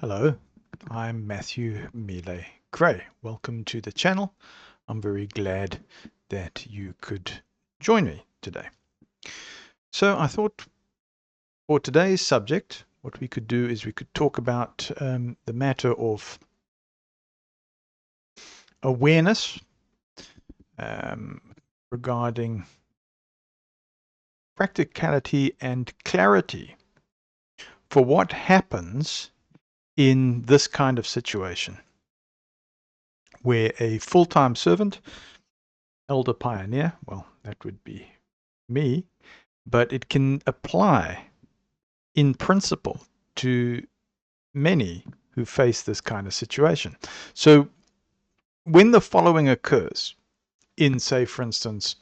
Hello, I'm Matthew Mile Gray. Welcome to the channel. I'm very glad that you could join me today. So I thought for today's subject, what we could do is we could talk about the matter of awareness regarding practicality and clarity for what happens in this kind of situation, where a full-time servant, elder pioneer, well, that would be me, but it can apply in principle to many who face this kind of situation. So when the following occurs in, say, for instance,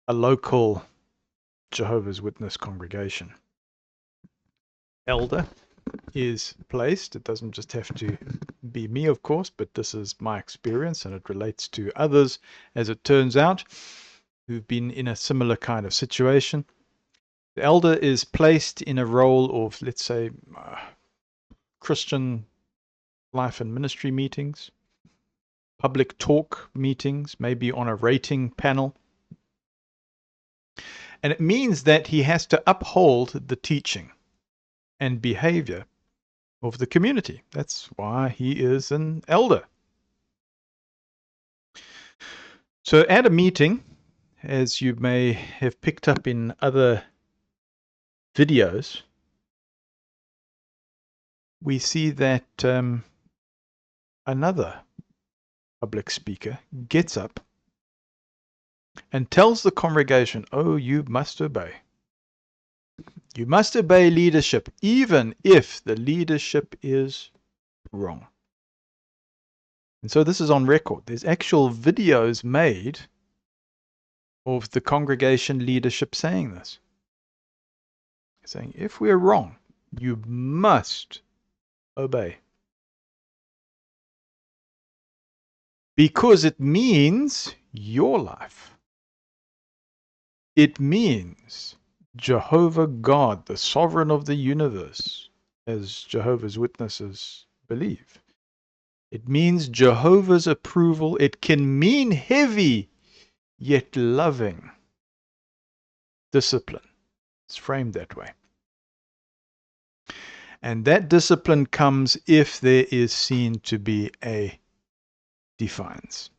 a local Jehovah's Witness congregation, elder is placed. It doesn't just have to be me, of course, but this is my experience and it relates to others, as it turns out, who've been in a similar kind of situation. The elder is placed in a role of, let's say, Christian life and ministry meetings, public talk meetings, maybe on a rating panel. And it means that he has to uphold the teaching and behavior of the community. That's why he is an elder. So at a meeting, as you may have picked up in other videos, we see that another public speaker gets up and tells the congregation, oh, you must obey. You must obey leadership, even if the leadership is wrong. And so this is on record. There's actual videos made of the congregation leadership saying this. Saying, if we're wrong, you must obey. Because it means your life. It means Jehovah God, the sovereign of the universe, as Jehovah's Witnesses believe. It means Jehovah's approval. It can mean heavy, yet loving discipline. It's framed that way. And that discipline comes if there is seen to be a defiance.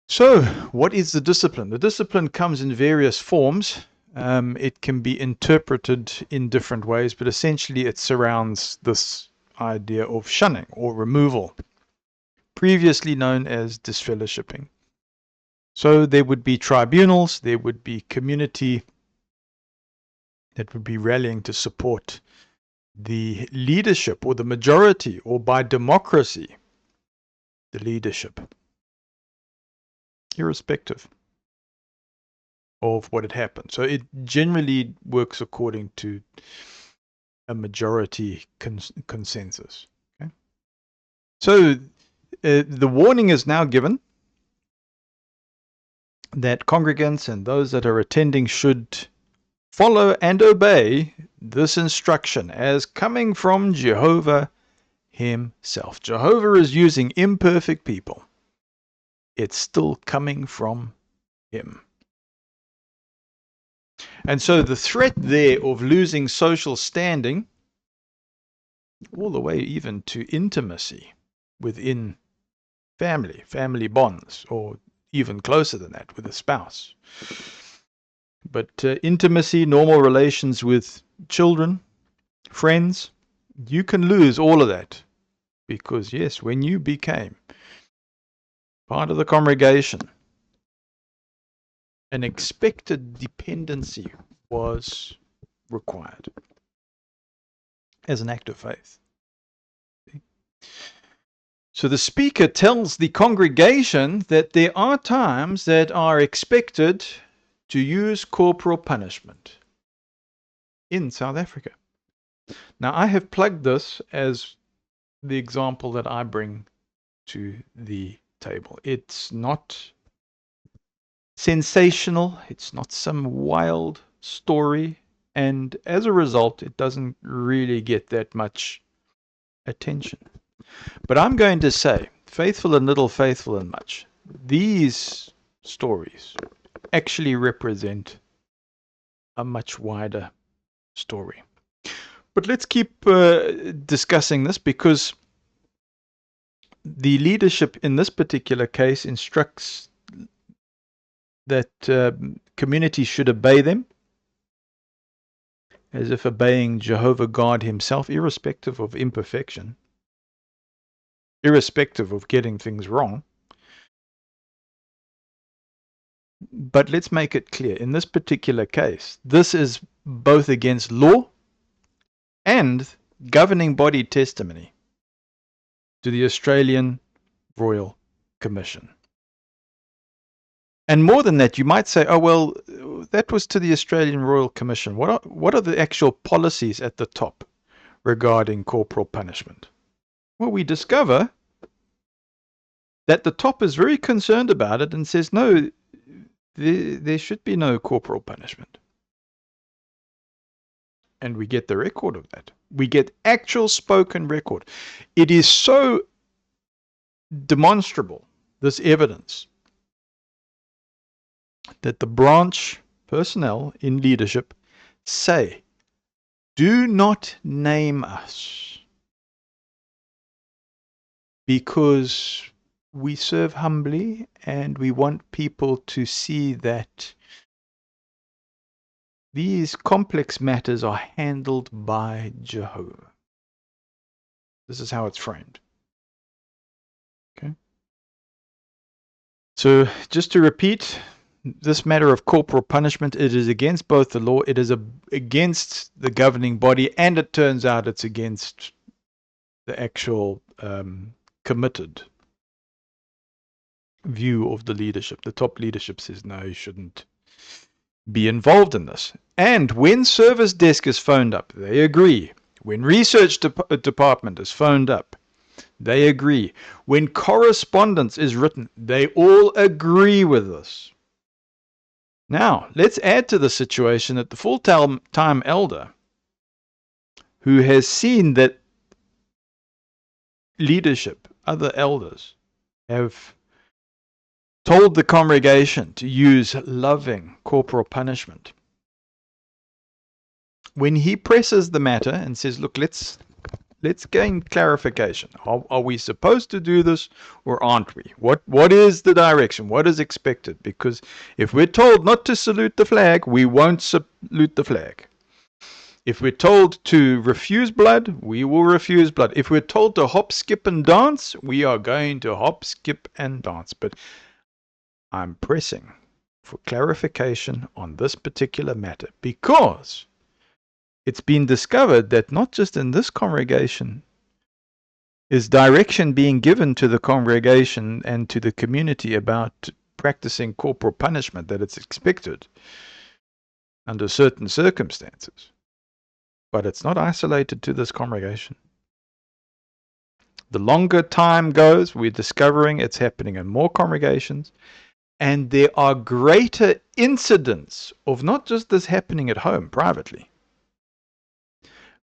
So, what is the discipline? The discipline comes in various forms. It can be interpreted in different ways, but essentially it surrounds this idea of shunning or removal, previously known as disfellowshipping. So there would be tribunals, there would be community that would be rallying to support the leadership or the majority, or by democracy, the leadership, irrespective of what had happened. So it generally works according to a majority consensus. Okay? So the warning is now given that congregants and those that are attending should follow and obey this instruction as coming from Jehovah himself. Jehovah is using imperfect people. It's still coming from him. And so the threat there of losing social standing, all the way even to intimacy within family bonds, or even closer than that with a spouse. But intimacy, normal relations with children, friends, you can lose all of that. Because yes, when you became part of the congregation, an expected dependency was required as an act of faith. So the speaker tells the congregation that there are times that are expected to use corporal punishment in South Africa. Now, I have plugged this as the example that I bring to the table. It's not sensational. It's not some wild story and as a result, it doesn't really get that much attention. But I'm going to say, faithful in little, faithful in much. These stories actually represent a much wider story. But let's keep discussing this, because the leadership in this particular case instructs that communities should obey them, as if obeying Jehovah God himself, irrespective of imperfection, irrespective of getting things wrong. But let's make it clear, in this particular case, this is both against law and governing body testimony to the Australian Royal Commission. And more than that, you might say, oh, well, that was to the Australian Royal Commission. What are the actual policies at the top regarding corporal punishment? Well, we discover that the top is very concerned about it and says, no, there should be no corporal punishment. And we get the record of that. We get actual spoken record. It is so demonstrable, this evidence, that the branch personnel in leadership say, do not name us, because we serve humbly and we want people to see that these complex matters are handled by Jehovah. This is how it's framed. Okay. So just to repeat, this matter of corporal punishment, it is against both the law, it is against the governing body, and it turns out it's against the actual committed view of the leadership. The top leadership says, no, you shouldn't be involved in this. And when service desk is phoned up, they agree. When research department is phoned up, they agree. When correspondence is written, they all agree with this. Now, let's add to the situation that the full-time elder, who has seen that leadership, other elders, have told the congregation to use loving corporal punishment. When he presses the matter and says, look, let's gain clarification. Are we supposed to do this or aren't we? What is the direction? What is expected? Because if we're told not to salute the flag, we won't salute the flag. If we're told to refuse blood, we will refuse blood. If we're told to hop, skip, and dance, we are going to hop, skip, and dance. But I'm pressing for clarification on this particular matter, because it's been discovered that not just in this congregation is direction being given to the congregation and to the community about practicing corporal punishment, that it's expected under certain circumstances. But it's not isolated to this congregation. The longer time goes, we're discovering it's happening in more congregations, and there are greater incidents of not just this happening at home privately,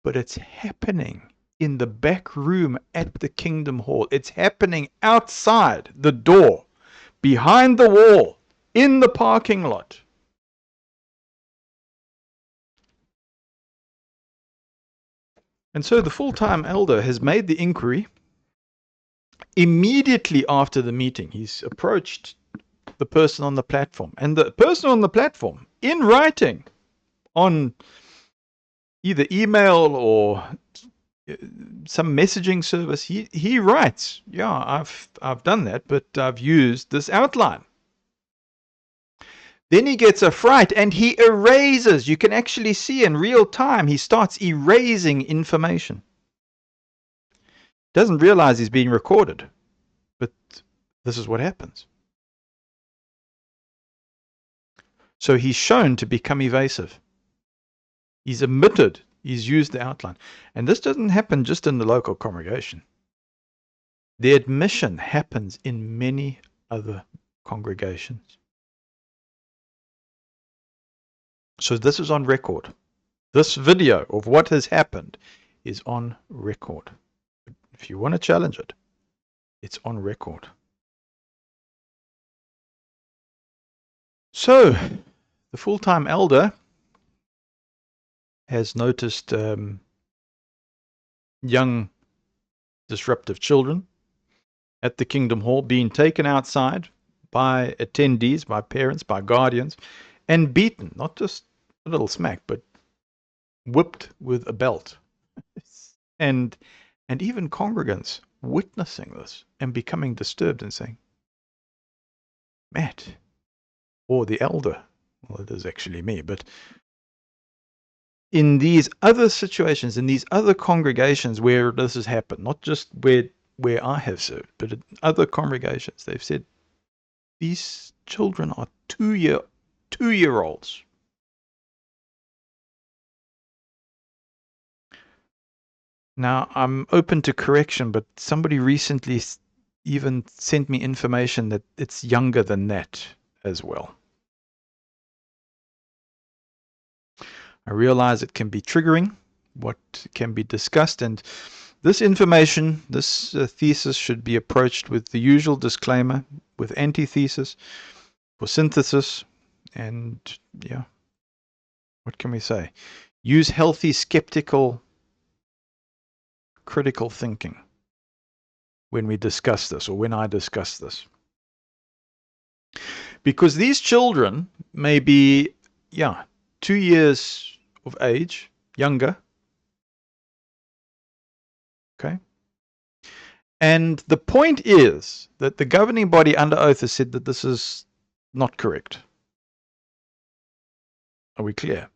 but it's happening in the back room at the Kingdom Hall. It's happening outside the door, behind the wall, in the parking lot. And so the full-time elder has made the inquiry. Immediately after the meeting, he's approached the person on the platform. And the person on the platform, in writing, on either email or some messaging service, he writes, yeah, I've done that, but I've used this outline. Then he gets a fright and he erases. You can actually see in real time, he starts erasing information. Doesn't realize he's being recorded, but this is what happens. So he's shown to become evasive. He's omitted, he's used the outline. And this doesn't happen just in the local congregation. The admission happens in many other congregations. So this is on record. This video of what has happened is on record. If you want to challenge it, it's on record. So, the full-time elder has noticed young disruptive children at the Kingdom Hall being taken outside by attendees, by parents, by guardians, and beaten, not just a little smack, but whipped with a belt. And even congregants witnessing this and becoming disturbed and saying, Matt, or the elder, well, it is actually me, but in these other situations, in these other congregations where this has happened, not just where I have served, but in other congregations, they've said, these children are two-year-olds. Now, I'm open to correction, but somebody recently even sent me information that it's younger than that as well. I realize it can be triggering, what can be discussed, and this information, this thesis should be approached with the usual disclaimer, with antithesis, for synthesis, and yeah, what can we say? Use healthy, skeptical, critical thinking when we discuss this, or when I discuss this. Because these children may be, 2 years of age, younger. Okay. And the point is that the governing body under oath has said that this is not correct. Are we clear?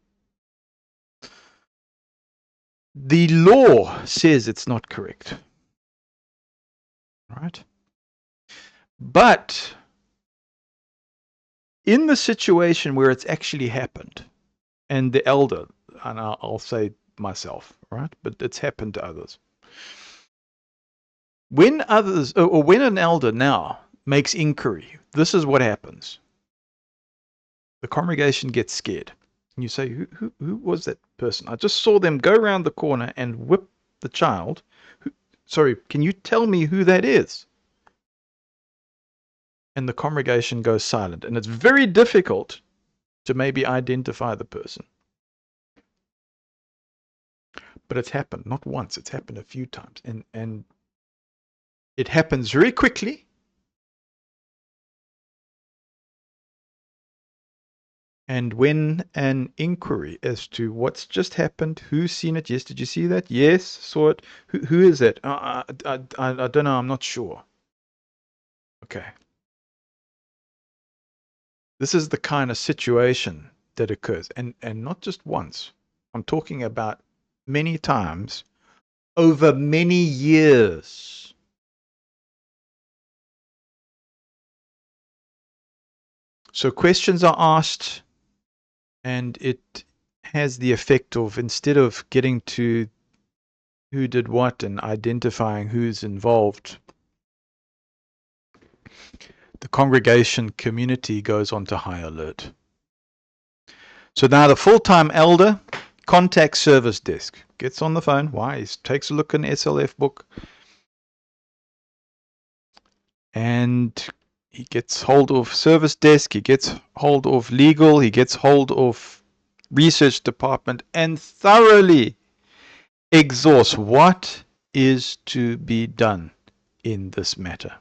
The law says it's not correct. Right? But in the situation where it's actually happened, and the elder, and I'll say myself, right? But it's happened to others. When others, or when an elder now makes inquiry, this is what happens. The congregation gets scared. And you say, who was that person? I just saw them go around the corner and whip the child. Sorry, can you tell me who that is? And the congregation goes silent. And it's very difficult to maybe identify the person. But it's happened, not once, it's happened a few times. And it happens very quickly. And when an inquiry as to what's just happened, who's seen it, yes, did you see that? Yes, saw it. Who is it? I don't know, I'm not sure. Okay. This is the kind of situation that occurs. And not just once. I'm talking about many times over many years. So questions are asked, and it has the effect of, instead of getting to who did what and identifying who's involved, the congregation community goes on to high alert. So now the full-time elder contacts service desk, gets on the phone. Why? He takes a look in SLF book, and he gets hold of service desk, he gets hold of legal, he gets hold of research department, and thoroughly exhausts what is to be done in this matter.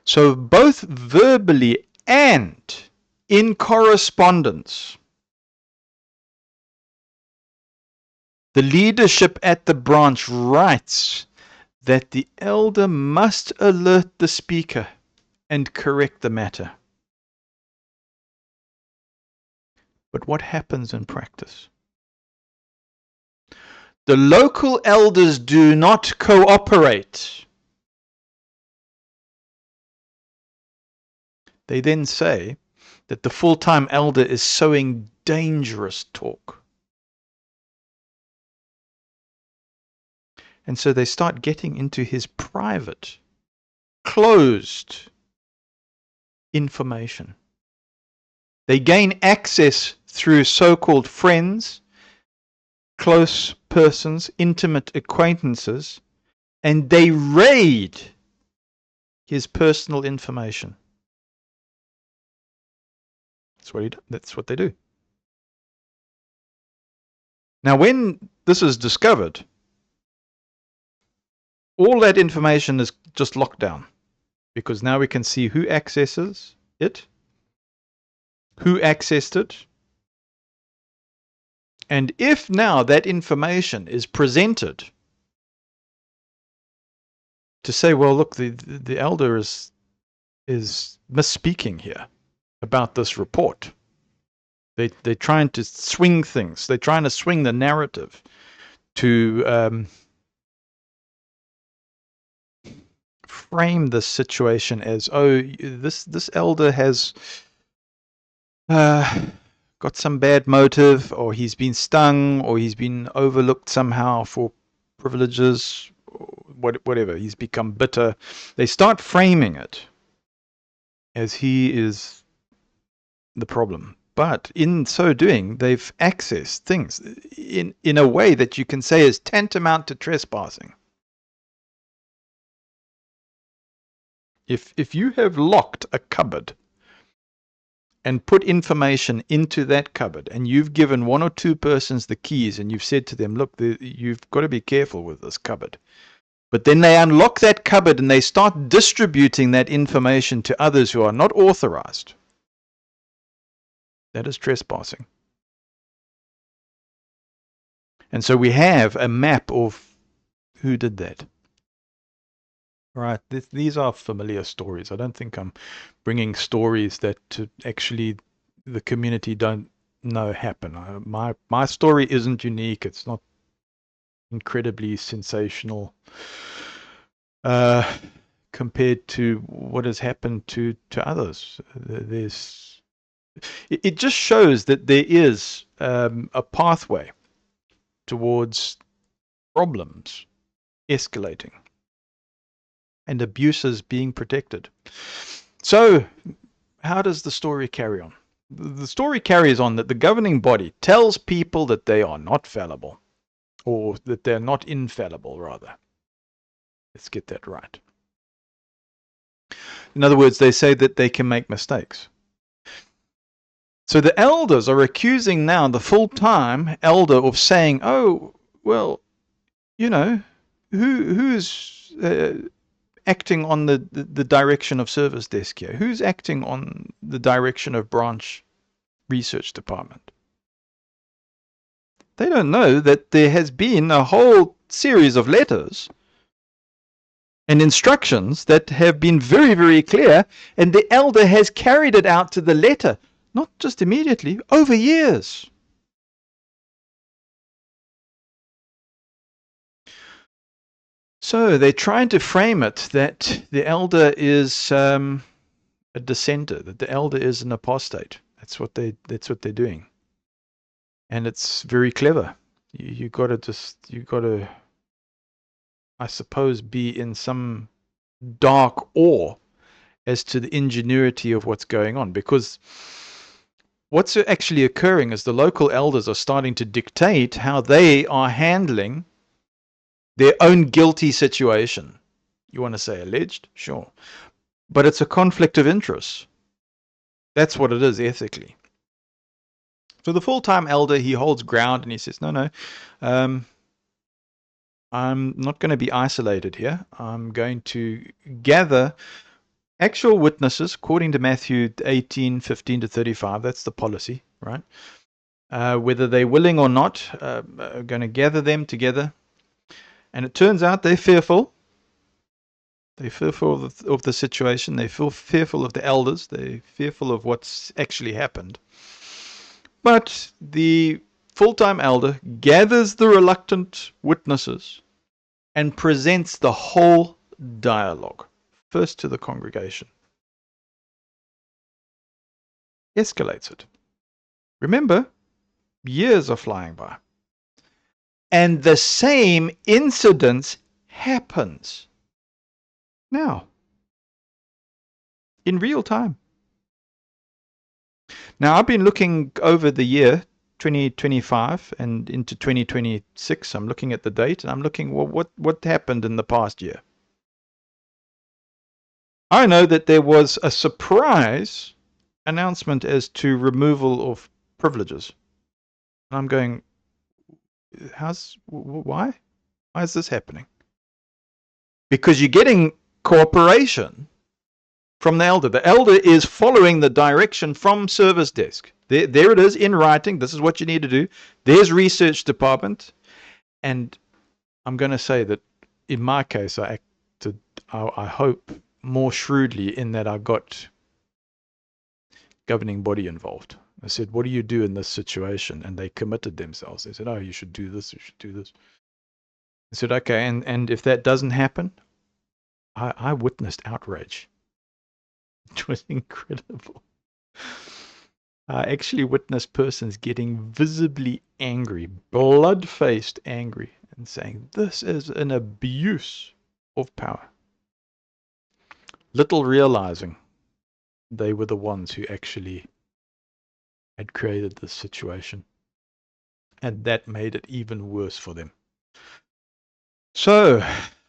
So both verbally and in correspondence, the leadership at the branch writes that the elder must alert the speaker and correct the matter. But what happens in practice? The local elders do not cooperate. They then say that the full-time elder is sowing dangerous talk. And so they start getting into his private, closed information. They gain access through so-called friends, close persons, intimate acquaintances, and they raid his personal information. That's what they do. Now, when this is discovered, all that information is just locked down, because now we can see who accesses it, who accessed it, and if now that information is presented to say, well, look, the elder is misspeaking here about this report. They're trying to swing things. They're trying to swing the narrative to frame this situation as, oh, this elder has got some bad motive, or he's been stung, or he's been overlooked somehow for privileges, or whatever. He's become bitter. They start framing it as he is the problem. But in so doing, they've accessed things in a way that you can say is tantamount to trespassing. If you have locked a cupboard and put information into that cupboard, and you've given one or two persons the keys, and you've said to them, look, you've got to be careful with this cupboard. But then they unlock that cupboard and they start distributing that information to others who are not authorized. That is trespassing. And so we have a map of who did that. Right, these are familiar stories. I don't think I'm bringing stories that actually the community don't know happen. My story isn't unique. It's not incredibly sensational compared to what has happened to others. It just shows that there is a pathway towards problems escalating and abuses being protected. So, how does the story carry on? The story carries on that the governing body tells people that they are not fallible, or that they're not infallible, rather. Let's get that right. In other words, they say that they can make mistakes. So the elders are accusing now the full-time elder of saying, oh, well, you know, who's acting on the direction of service desk here? Who's acting on the direction of branch research department? They don't know that there has been a whole series of letters and instructions that have been very, very clear, and the elder has carried it out to the letter, not just immediately, over years. So they're trying to frame it that the elder is a dissenter, that the elder is an apostate. That's what they're doing, and it's very clever. You got to, I suppose, be in some dark awe as to the ingenuity of what's going on, because what's actually occurring is the local elders are starting to dictate how they are handling their own guilty situation. You want to say alleged? Sure. But it's a conflict of interest. That's what it is ethically. So the full-time elder, he holds ground and he says, no, I'm not going to be isolated here. I'm going to gather actual witnesses, according to Matthew 18:15 to 35. That's the policy, right? Whether they're willing or not, are going to gather them together. And it turns out they're fearful. They're fearful of the situation. They feel fearful of the elders. They're fearful of what's actually happened. But the full-time elder gathers the reluctant witnesses and presents the whole dialogue, first to the congregation. Escalates it. Remember, years are flying by. And the same incidence happens now, in real time. Now, I've been looking over the year 2025 and into 2026. I'm looking at the date and I'm looking, well, what happened in the past year? I know that there was a surprise announcement as to removal of privileges. And I'm going, why? Why is this happening? Because you're getting cooperation from the elder. The elder is following the direction from service desk. There it is in writing. This is what you need to do. There's research department. And I'm going to say that in my case, I acted, I hope, more shrewdly in that I got governing body involved. I said, what do you do in this situation? And they committed themselves. They said, oh, you should do this, you should do this. I said, okay, and if that doesn't happen, I witnessed outrage. It was incredible. I actually witnessed persons getting visibly angry, blood-faced angry, and saying, this is an abuse of power. Little realizing they were the ones who actually had created this situation. And that made it even worse for them. So,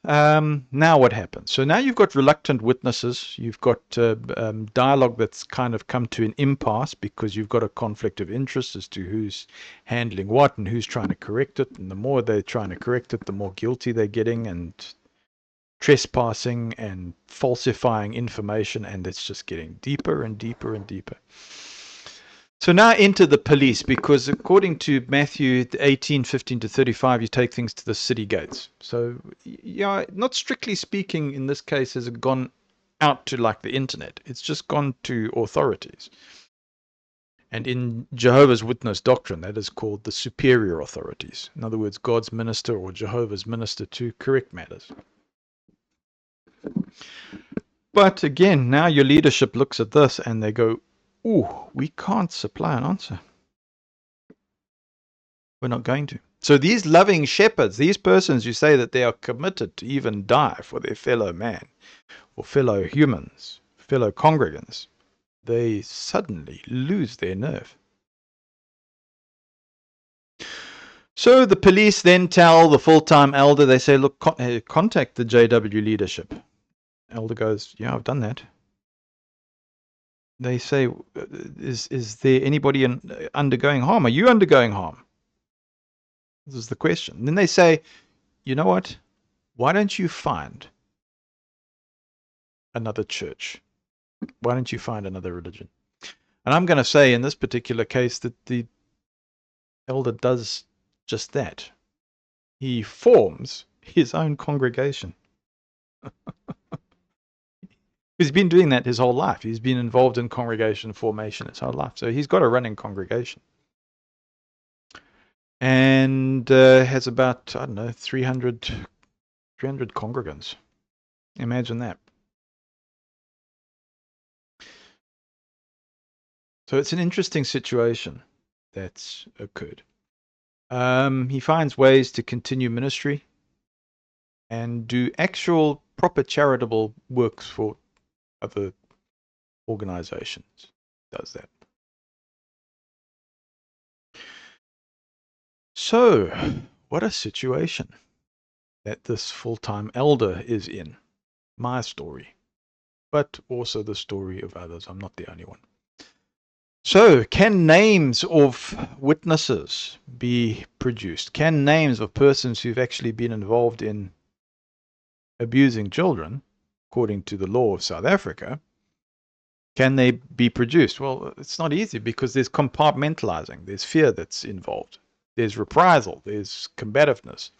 now what happens? So now you've got reluctant witnesses. You've got dialogue that's kind of come to an impasse because you've got a conflict of interest as to who's handling what and who's trying to correct it. And the more they're trying to correct it, the more guilty they're getting, and trespassing and falsifying information, and it's just getting deeper and deeper and deeper. So now enter the police, because according to Matthew 18:15-35, you take things to the city gates. So, yeah, not strictly speaking, in this case, has it gone out to like the internet. It's just gone to authorities. And in Jehovah's Witness doctrine, that is called the superior authorities. In other words, God's minister or Jehovah's minister to correct matters. But again, now your leadership looks at this and they go, ooh, we can't supply an answer. We're not going to. So these loving shepherds, these persons who say that they are committed to even die for their fellow man or fellow humans, fellow congregants, they suddenly lose their nerve. So the police then tell the full-time elder, they say, look, contact the JW leadership. Elder goes, yeah, I've done that. They say, is there anybody undergoing harm? Are you undergoing harm? This is the question. And then they say, you know what? Why don't you find another church? Why don't you find another religion? And I'm going to say in this particular case that the elder does just that. He forms his own congregation. He's been doing that his whole life. He's been involved in congregation formation his whole life. So he's got a running congregation. And has about, I don't know, 300 congregants. Imagine that. So it's an interesting situation that's occurred. He finds ways to continue ministry and do actual proper charitable works for other organizations. Does that. So, what a situation that this full-time elder is in. My story, but also the story of others. I'm not the only one. So, can names of witnesses be produced? Can names of persons who've actually been involved in abusing children, according to the law of South Africa, can they be produced? Well, it's not easy because there's compartmentalizing. There's fear that's involved. There's reprisal. There's combativeness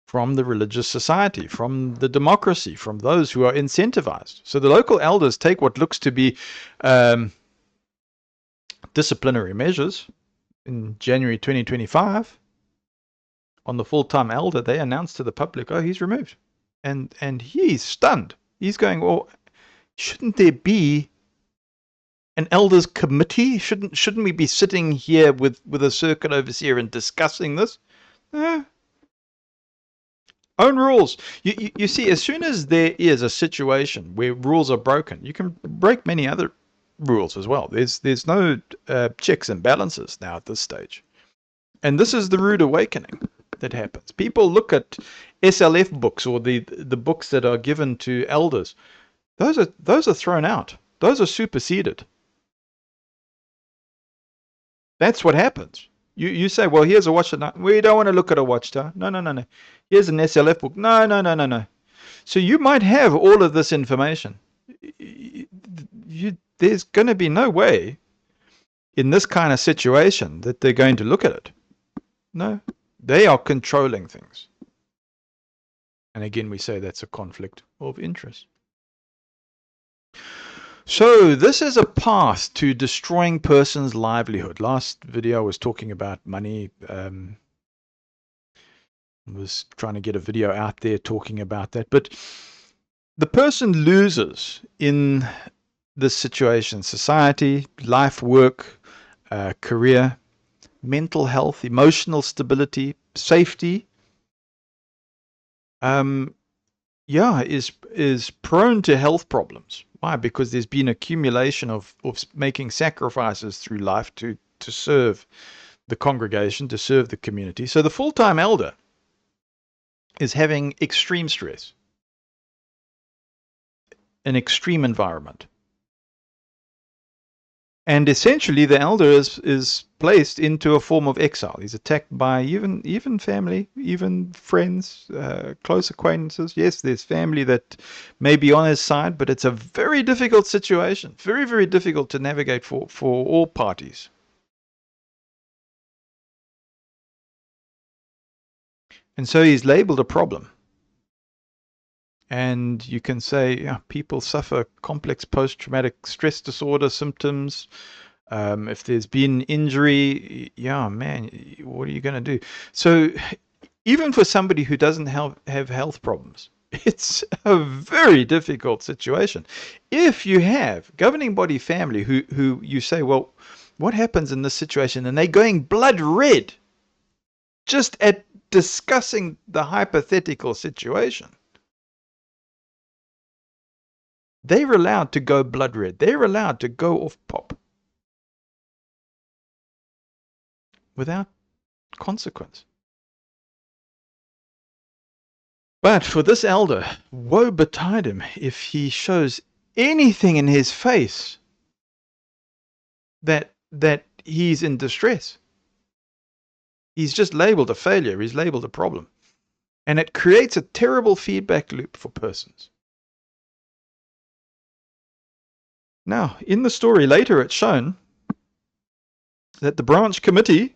from the religious society, from the democracy, from those who are incentivized. So the local elders take what looks to be disciplinary measures. In January 2025, on the full-time elder, they announced to the public, oh, he's removed. And he's stunned. He's going, well, shouldn't there be an elders committee? Shouldn't we be sitting here with a circuit overseer and discussing this? Own rules. You see, as soon as there is a situation where rules are broken, you can break many other rules as well. There's no checks and balances now at this stage. And this is the rude awakening that happens. People look at SLF books or the books that are given to elders. Those are thrown out. Those are superseded. That's what happens. You say, well, here's a watchtower. We don't want to look at a watchtower. No. Here's an SLF book. No. So you might have all of this information. There's going to be no way in this kind of situation that they're going to look at it. No, they are controlling things. And again, we say that's a conflict of interest. So this is a path to destroying person's livelihood. Last video I was talking about money. I was trying to get a video out there talking about that. But the person loses in this situation: society, life, work, career, mental health, emotional stability, safety. Is prone to health problems. Why? Because there's been accumulation of making sacrifices through life to serve the congregation, to serve the community. So the full-time elder is having extreme stress, an extreme environment. And essentially the elder is placed into a form of exile. He's attacked by even family, even friends, close acquaintances. Yes, there's family that may be on his side, but it's a very difficult situation. Very, very difficult to navigate for all parties. And so he's labeled a problem. And you can say, yeah, people suffer complex post-traumatic stress disorder symptoms. If there's been injury, yeah, man, what are you going to do? So even for somebody who doesn't have health problems, it's a very difficult situation. If you have governing body family who you say, well, what happens in this situation? And they're going blood red just at discussing the hypothetical situation. They're allowed to go blood red. They're allowed to go off pop without consequence. But for this elder, woe betide him if he shows anything in his face that he's in distress. He's just labeled a failure. He's labeled a problem. And it creates a terrible feedback loop for persons. Now, in the story later, it's shown that the branch committee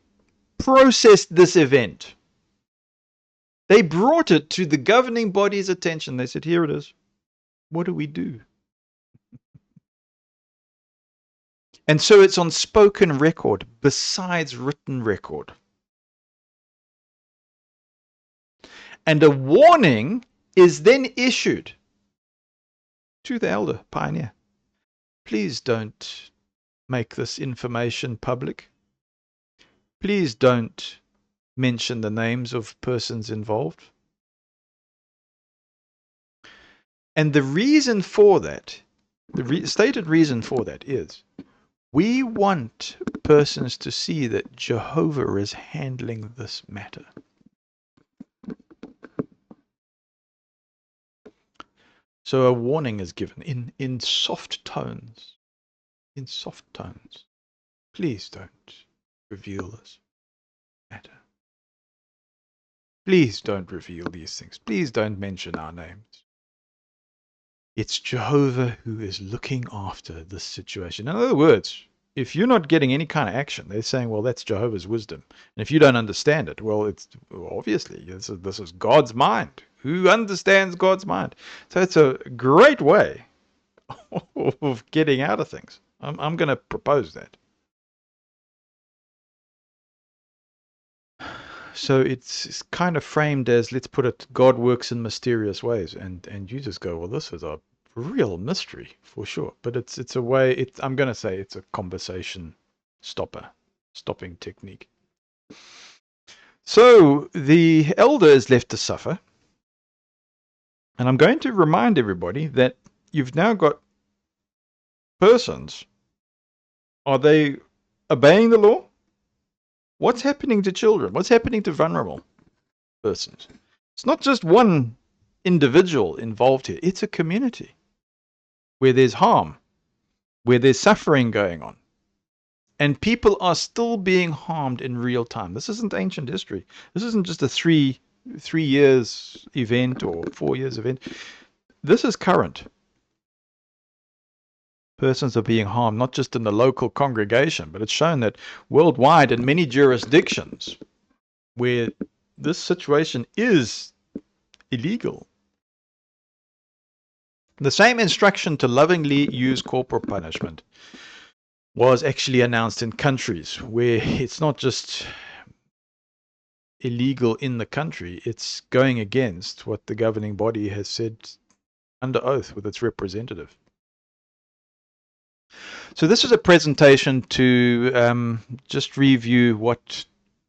processed this event. They brought it to the governing body's attention. They said, here it is. What do we do? And so it's on spoken record besides written record. And a warning is then issued to the elder pioneer. Please don't make this information public. Please don't mention the names of persons involved. And the reason for that, the stated reason for that is, we want persons to see that Jehovah is handling this matter. So a warning is given in soft tones. In soft tones. Please don't reveal this matter. Please don't reveal these things. Please don't mention our names. It's Jehovah who is looking after this situation. In other words, if you're not getting any kind of action, they're saying, well, that's Jehovah's wisdom. And if you don't understand it, well, it's obviously, this is God's mind. Who understands God's mind? So it's a great way of getting out of things. I'm going to propose that. So it's kind of framed as, let's put it, God works in mysterious ways. And you just go, well, this is a real mystery for sure. But it's a way, I'm going to say it's a conversation stopping technique. So the elder is left to suffer. And I'm going to remind everybody that you've now got persons Are they obeying the law? What's happening to children? What's happening to vulnerable persons? It's not just one individual involved here. It's a community where there's harm, where there's suffering going on. And people are still being harmed in real time. This isn't ancient history. This isn't just a three years event or 4 years event. This is current. Persons are being harmed, not just in the local congregation, but it's shown that worldwide in many jurisdictions where this situation is illegal. The same instruction to lovingly use corporal punishment was actually announced in countries where it's not just illegal in the country, it's going against what the governing body has said under oath with its representative. So this is a presentation to just review what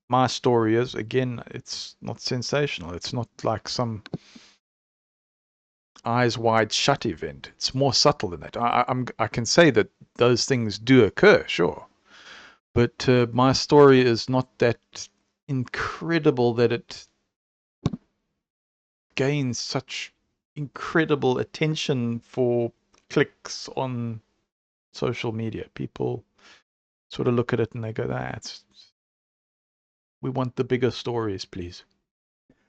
my story is. Again, it's not sensational. It's not like some eyes wide shut event. It's more subtle than that. I can say that those things do occur, sure. But my story is not that incredible that it gains such incredible attention for clicks on social media. People sort of look at it and they go, we want the bigger stories, please.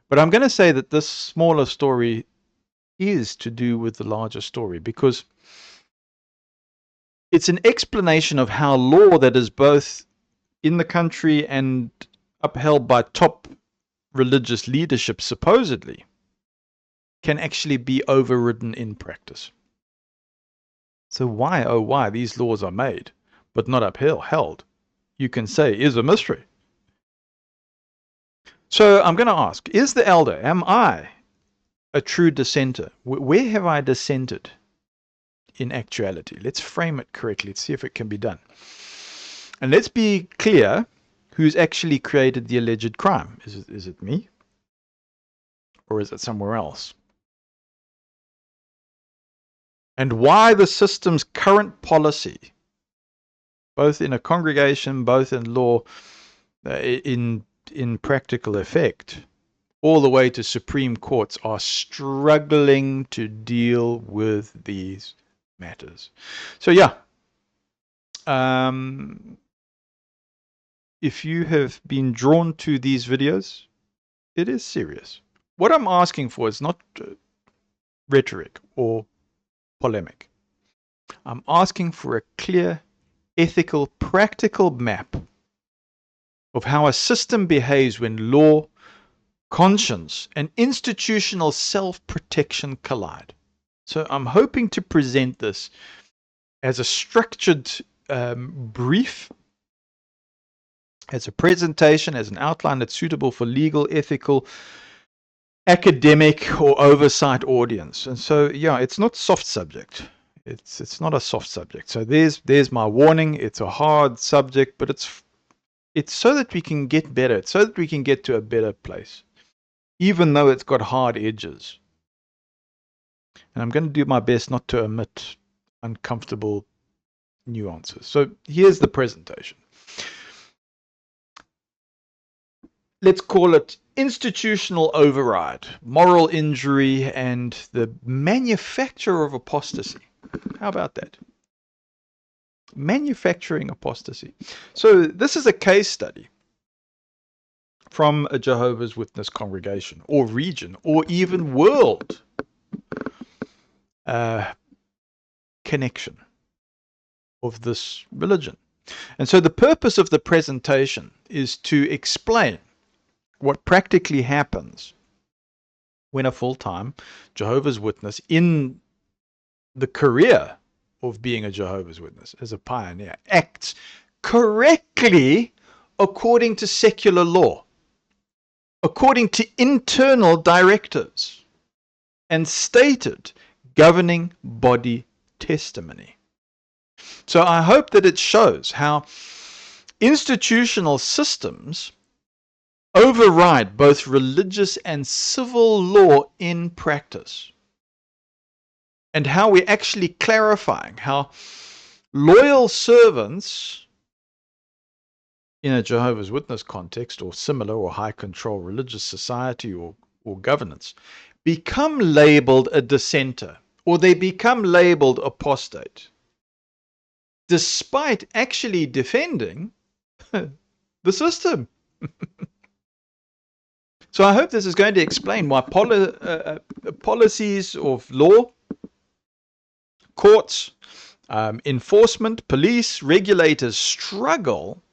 But I'm going to say that this smaller story is to do with the larger story, because it's an explanation of how law that is both in the country and upheld by top religious leadership, supposedly, can actually be overridden in practice. So why, oh why, these laws are made, but not upheld, you can say is a mystery. So I'm going to ask, is the elder, am I a true dissenter? Where have I dissented in actuality? Let's frame it correctly. Let's see if it can be done. And let's be clear who's actually created the alleged crime. Is it me? Or is it somewhere else? And why the system's current policy, both in a congregation, both in law, in practical effect, all the way to Supreme Courts, are struggling to deal with these matters. So yeah, if you have been drawn to these videos, it is serious. What I'm asking for is not rhetoric or polemic. I'm asking for a clear, ethical, practical map of how a system behaves when law, conscience, and institutional self-protection collide. So I'm hoping to present this as a structured brief, as a presentation, as an outline that's suitable for legal, ethical, academic, or oversight audience. And so, yeah, it's not soft subject. It's not a soft subject. So there's my warning. It's a hard subject, but it's so that we can get better. It's so that we can get to a better place, even though it's got hard edges. And I'm going to do my best not to omit uncomfortable nuances. So here's the presentation. Let's call it institutional override, moral injury, and the manufacture of apostasy. How about that? Manufacturing apostasy. So this is a case study from a Jehovah's Witness congregation or region or even world connection of this religion. And so the purpose of the presentation is to explain what practically happens when a full-time Jehovah's Witness in the career of being a Jehovah's Witness as a pioneer acts correctly according to secular law, according to internal directives and stated governing body testimony. So I hope that it shows how institutional systems override both religious and civil law in practice, and how we're actually clarifying how Loyal servants in a Jehovah's Witness context or similar or high control religious society or governance become labeled a dissenter, or they become labeled apostate, despite actually defending the system. So I hope this is going to explain why policies of law, courts, enforcement, police, regulators struggle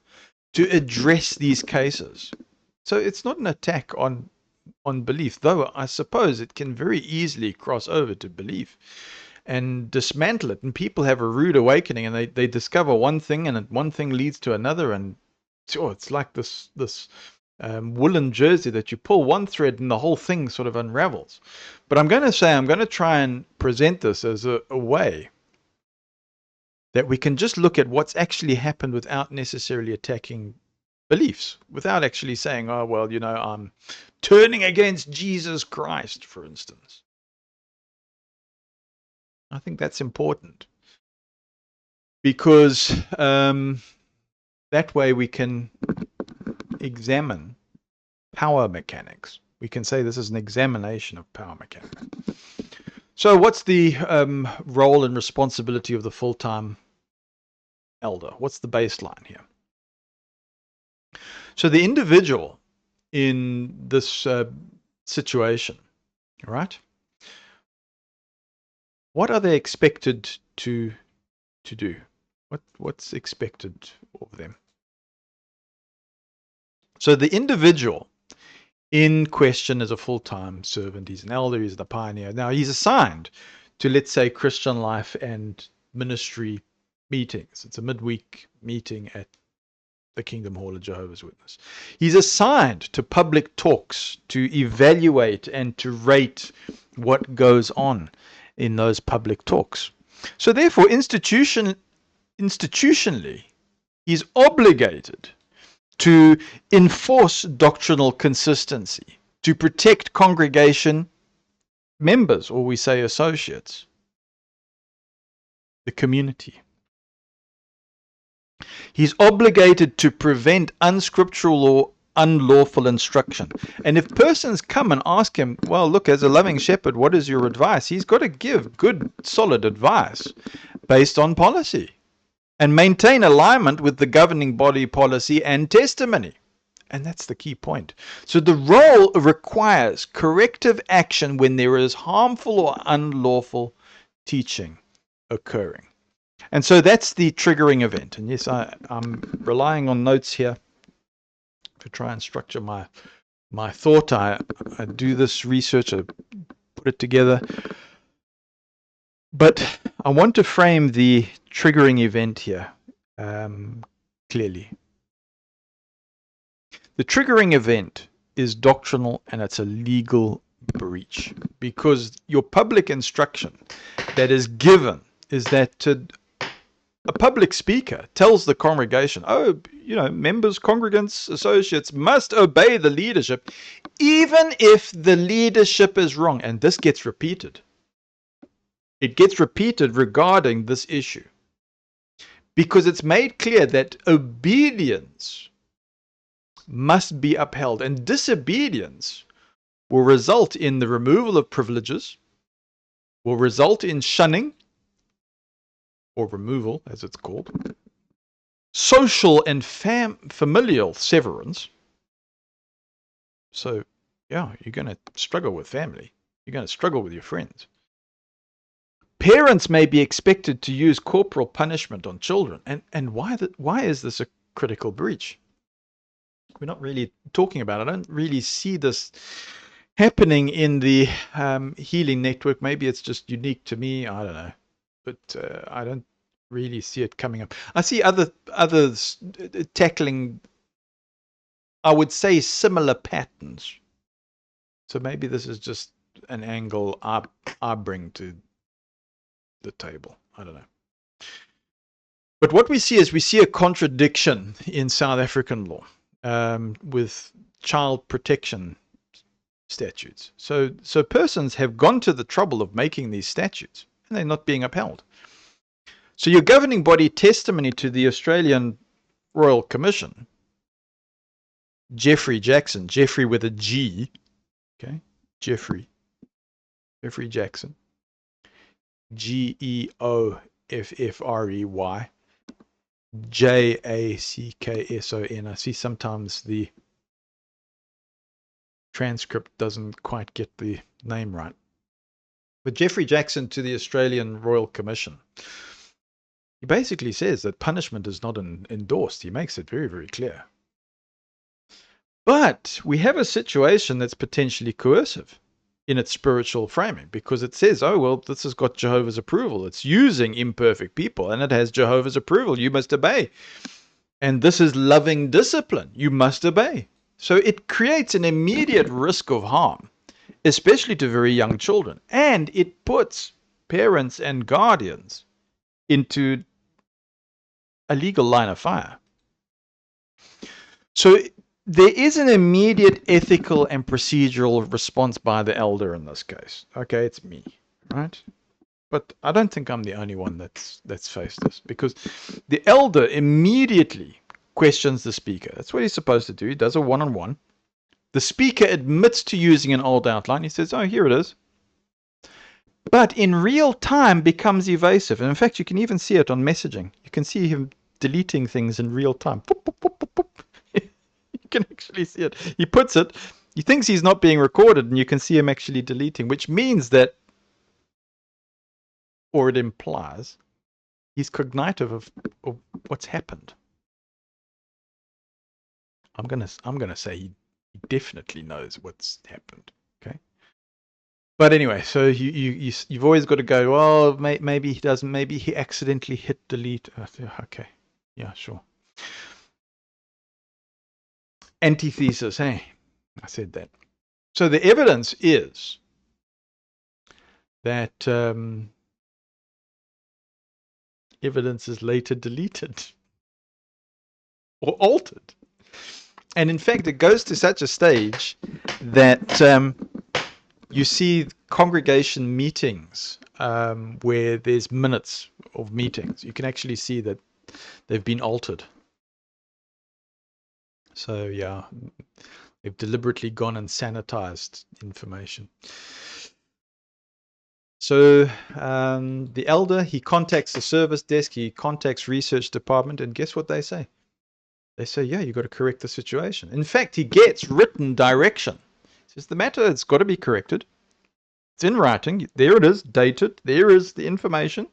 to address these cases. So it's not an attack on belief, though I suppose it can very easily cross over to belief and dismantle it. And people have a rude awakening, and they discover one thing, and one thing leads to another, and it's like this woolen jersey that you pull one thread and the whole thing sort of unravels. But I'm going to try and present this as a way that we can just look at what's actually happened without necessarily attacking beliefs, without actually saying, oh, well, I'm turning against Jesus Christ, for instance. I think that's important because that way we can examine power mechanics. We can say this is an examination of power mechanics. So what's the role and responsibility of the full-time elder? What's the baseline here? So the individual in this situation, right? What are they expected to do? What's expected of them? So the individual in question is a full-time servant. He's an elder. He's the pioneer. Now he's assigned to, let's say, Christian life and ministry meetings. It's a midweek meeting at the Kingdom Hall of Jehovah's Witness. He's assigned to public talks to evaluate and to rate what goes on in those public talks. So therefore, institutionally, he's obligated to enforce doctrinal consistency, to protect congregation members, or we say associates, the community. He's obligated to prevent unscriptural or unlawful instruction. And if persons come and ask him, well, look, as a loving shepherd, what is your advice? He's got to give good, solid advice based on policy and maintain alignment with the governing body policy and testimony. And that's the key point. So the role requires corrective action when there is harmful or unlawful teaching occurring. And so that's the triggering event. And yes, I'm relying on notes here to try and structure my thought. I do this research, I put it together. But I want to frame the triggering event here clearly. The triggering event is doctrinal, and it's a legal breach, because your public instruction that is given is that a public speaker tells the congregation, members, congregants, associates must obey the leadership, even if the leadership is wrong. And this gets repeated. It gets repeated regarding this issue, because it's made clear that obedience must be upheld, and disobedience will result in the removal of privileges, will result in shunning, or removal, as it's called, social and familial severance. So, yeah, you're going to struggle with family. You're going to struggle with your friends. Parents may be expected to use corporal punishment on children. And why is this a critical breach? We're not really talking about it. I don't really see this happening in the healing network. Maybe it's just unique to me. I don't know. But I don't really see it coming up. I see others tackling, I would say, similar patterns. So maybe this is just an angle I bring to the table. I don't know. But what we see is a contradiction in South African law with child protection statutes. So persons have gone to the trouble of making these statutes, and they're not being upheld. So your governing body testimony to the Australian Royal Commission, Jeffrey Jackson, Jeffrey with a G, okay, Jeffrey Jackson, GEOFFREY, JACKSON. I see sometimes the transcript doesn't quite get the name right. But Jeffrey Jackson to the Australian Royal Commission, he basically says that punishment is not endorsed. He makes it very, very clear. But we have a situation that's potentially coercive in its spiritual framing, because it says, oh, well, this has got Jehovah's approval. It's using imperfect people, and it has Jehovah's approval. You must obey. And this is loving discipline. You must obey. So it creates an immediate risk of harm, especially to very young children. And it puts parents and guardians into a legal line of fire. So there is an immediate ethical and procedural response by the elder in this case. Okay, it's me, right? But I don't think I'm the only one that's faced this, because the elder immediately questions the speaker. That's what he's supposed to do. He does a one-on-one. The speaker admits to using an old outline. He says, oh, here it is. But in real time becomes evasive. And in fact, you can even see it on messaging. You can see him deleting things in real time. Boop, boop, boop, boop, boop. You can actually see it. He puts it, he thinks he's not being recorded, and you can see him actually deleting, which means that, or it implies, he's cognitive of what's happened. I'm gonna say he definitely knows what's happened. Okay. But anyway, so you've always got to go, well, maybe he doesn't, maybe he accidentally hit delete. Okay. Yeah, sure. Antithesis, hey, I said that. So the evidence is that evidence is later deleted or altered. And in fact, it goes to such a stage that you see congregation meetings where there's minutes of meetings. You can actually see that they've been altered. So yeah, they've deliberately gone and sanitized information. So the elder, he contacts the service desk, he contacts research department, and guess what they say? They say, yeah, you've got to correct the situation. In fact, he gets written direction. He says, the matter, it's got to be corrected. It's in writing. There it is, dated. There is the information.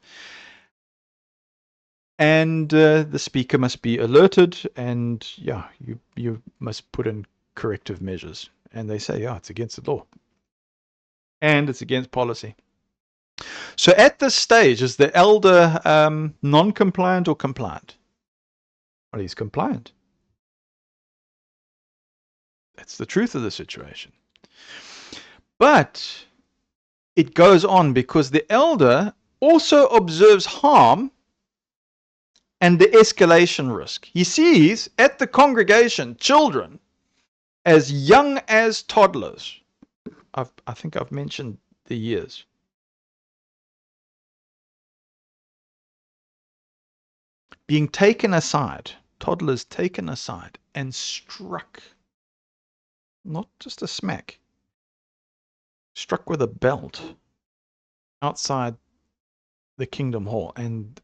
And the speaker must be alerted, and yeah, you must put in corrective measures. And they say, yeah, it's against the law. And it's against policy. So at this stage, is the elder non-compliant or compliant? Well, he's compliant. That's the truth of the situation. But it goes on because the elder also observes harm and the escalation risk. He sees at the congregation children as young as toddlers. I think I've mentioned the years. Being taken aside, toddlers taken aside and struck. Not just a smack. Struck with a belt outside the Kingdom Hall, and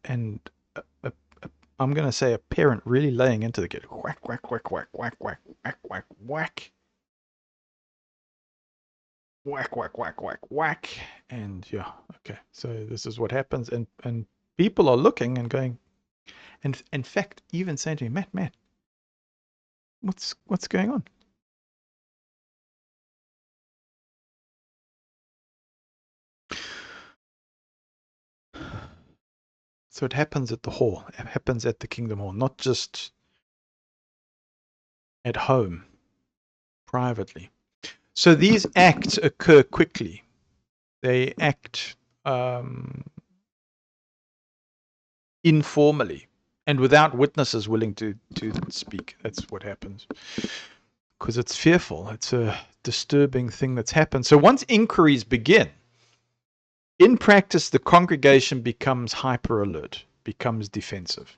I'm going to say a parent really laying into the kid. Whack, whack, whack, whack, whack, whack, whack, whack, whack. Whack, whack, whack, whack, whack. And yeah, okay. So this is what happens. And people are looking and going, and in fact, even saying to me, Matt, what's going on? So it happens at the hall. It happens at the Kingdom Hall, not just at home, privately. So these acts occur quickly. They act informally and without witnesses willing to speak. That's what happens. Because it's fearful. It's a disturbing thing that's happened. So once inquiries begin, in practice, the congregation becomes hyper alert. becomes defensive.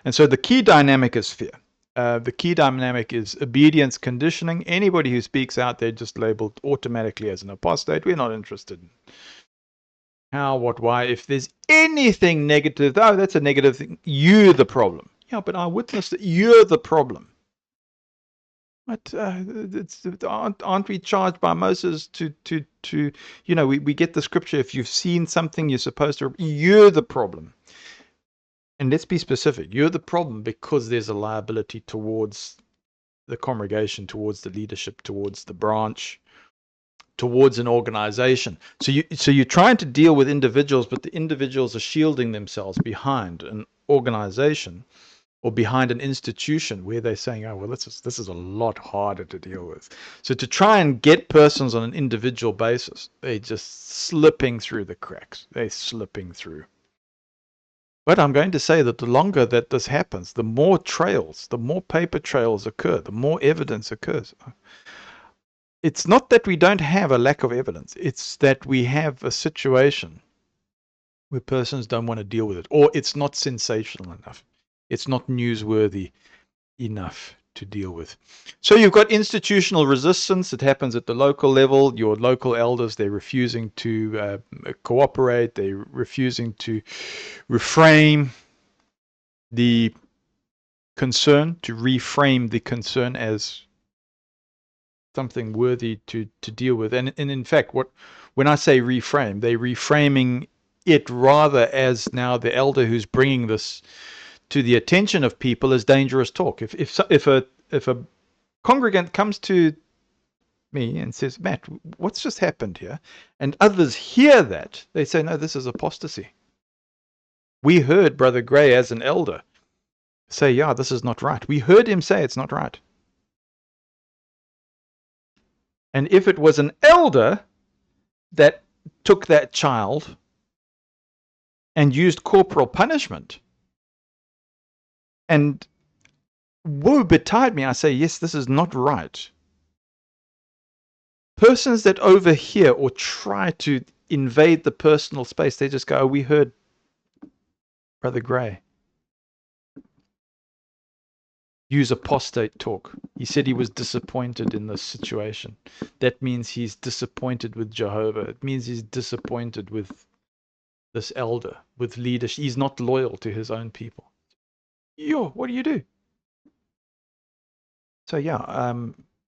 And so the key dynamic is fear. The key dynamic is obedience conditioning. Anybody who speaks out, they're just labeled automatically as an apostate. We're not interested in how, what, why. If there's anything negative, oh, that's a negative thing. You're the problem. Yeah, but I witnessed that. You're the problem. But aren't we charged by Moses to we get the scripture, if you've seen something, you're supposed to, you're the problem. And let's be specific. You're the problem because there's a liability towards the congregation, towards the leadership, towards the branch, towards an organization. So you're trying to deal with individuals, but the individuals are shielding themselves behind an organization or behind an institution where they're saying, oh, well, this is a lot harder to deal with. So to try and get persons on an individual basis, they're just slipping through the cracks. They're slipping through. But I'm going to say that the longer that this happens, the more trails, the more paper trails occur, the more evidence occurs. It's not that we don't have a lack of evidence. It's that we have a situation where persons don't want to deal with it, or it's not sensational enough. It's not newsworthy enough to deal with. So you've got institutional resistance. It happens at the local level. Your local elders, they're refusing to cooperate. They're refusing to reframe the concern, to reframe the concern as something worthy to deal with. And in fact, when I say reframe, they're reframing it rather as now the elder who's bringing this to the attention of people as dangerous talk. If a congregant comes to me and says, Matt, what's just happened here? And others hear that, they say, no, this is apostasy. We heard Brother Gray as an elder say, yeah, this is not right. We heard him say it's not right. And if it was an elder that took that child and used corporal punishment, and woe betide me, I say, yes, this is not right. Persons that overhear or try to invade the personal space, they just go, oh, we heard Brother Gray use apostate talk. He said he was disappointed in this situation. That means he's disappointed with Jehovah. It means he's disappointed with this elder, with leadership. He's not loyal to his own people. Yo, what do you do? So yeah,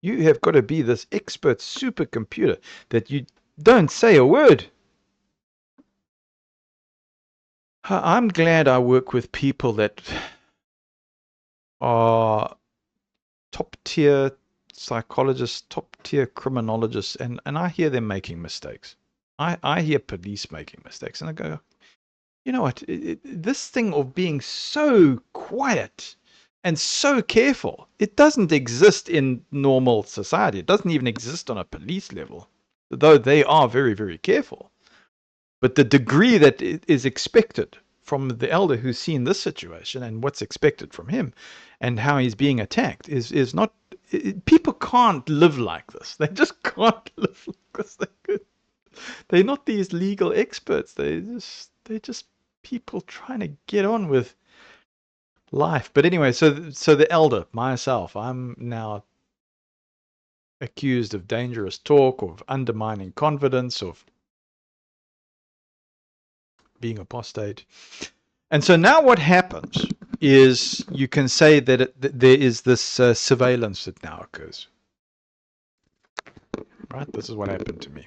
you have got to be this expert supercomputer that you don't say a word. I'm glad I work with people that are top tier psychologists, top tier criminologists, and I hear them making mistakes. I hear police making mistakes, and I go, you know what, this thing of being so quiet and so careful, it doesn't exist in normal society. It doesn't even exist on a police level, though they are very, very careful. But the degree that is expected from the elder who's seen this situation and what's expected from him and how he's being attacked is not, people can't live like this. They just can't live like this. They're not these legal experts. They're just people trying to get on with life. But anyway, so the elder, myself, I'm now accused of dangerous talk, of undermining confidence, of being apostate. And so now what happens is you can say that there is this surveillance that now occurs. Right? This is what happened to me.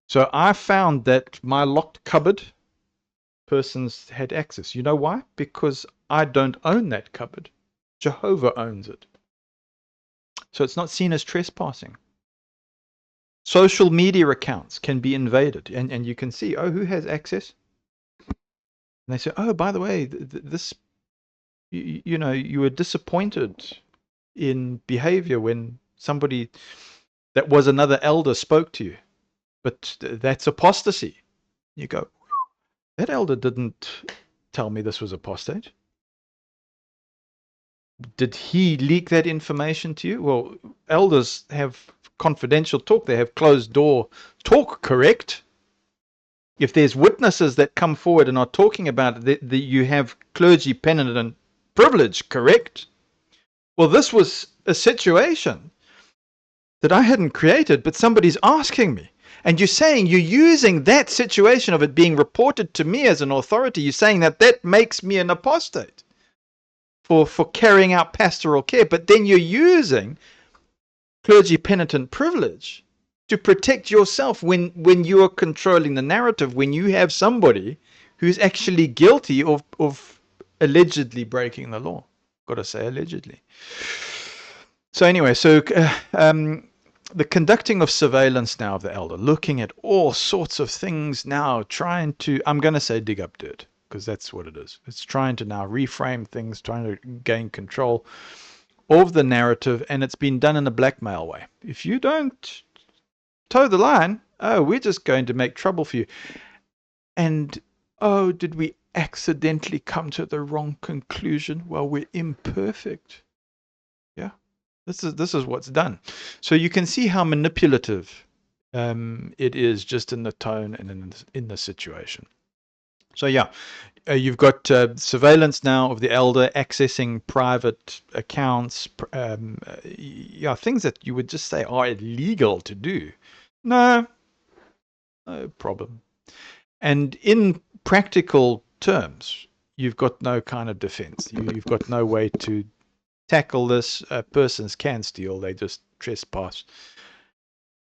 So I found that my locked cupboard, persons had access. You know why? Because I don't own that cupboard. Jehovah owns it. So it's not seen as trespassing. Social media accounts can be invaded, and you can see, oh, who has access? And they say, oh, by the way, this, you know, you were disappointed in behavior when somebody that was another elder spoke to you. But that's apostasy. You go, that elder didn't tell me this was apostate. Did he leak that information to you? Well, elders have confidential talk. They have closed door talk, correct? If there's witnesses that come forward and are talking about it, you have clergy penitent privilege, correct? Well, this was a situation that I hadn't created, but somebody's asking me. And you're saying, you're using that situation of it being reported to me as an authority, you're saying that that makes me an apostate for carrying out pastoral care. But then you're using clergy penitent privilege to protect yourself when you are controlling the narrative, when you have somebody who's actually guilty of allegedly breaking the law. Got to say allegedly. So anyway, the conducting of surveillance now of the elder, looking at all sorts of things now, trying to, I'm going to say dig up dirt, because that's what it is. It's trying to now reframe things, trying to gain control of the narrative, and it's been done in a blackmail way. If you don't toe the line, oh, we're just going to make trouble for you. And, oh, did we accidentally come to the wrong conclusion? Well, we're imperfect. Yeah, this is what's done. So you can see how manipulative it is just in the tone and in the situation. So yeah, you've got surveillance now of the elder, accessing private accounts, yeah, things that you would just say are illegal to do. No problem. And in practical terms, you've got no kind of defense. You've got no way to tackle this. Persons can steal, they just trespass.